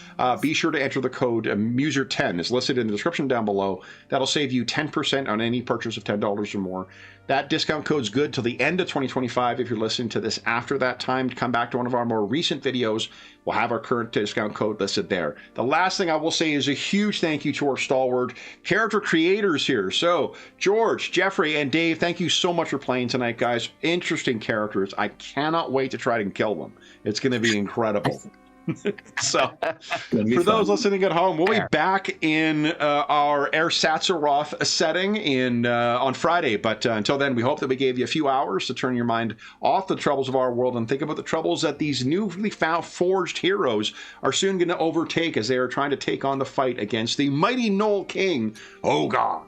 be sure to enter the code MUSER10. It's listed in the description down below. That'll save you 10% on any purchase of $10 or more. That discount code's good till the end of 2025. If you're listening to this after that time, come back to one of our more recent videos. We'll have our current discount code listed there. The last thing I will say is a huge thank you to our stalwart character creators here. So, George, Jeffrey, and Dave, thank you so much for playing tonight, guys. Interesting characters. I cannot wait to try and kill them. It's going to be incredible. So, for those listening at home, we'll be back in our Ersatzeroth setting on Friday. But until then, we hope that we gave you a few hours to turn your mind off the troubles of our world and think about the troubles that these newly forged heroes are soon going to overtake as they are trying to take on the fight against the mighty Knoll King, Ogre.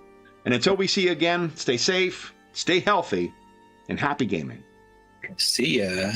And until we see you again, stay safe, stay healthy, and happy gaming. See ya.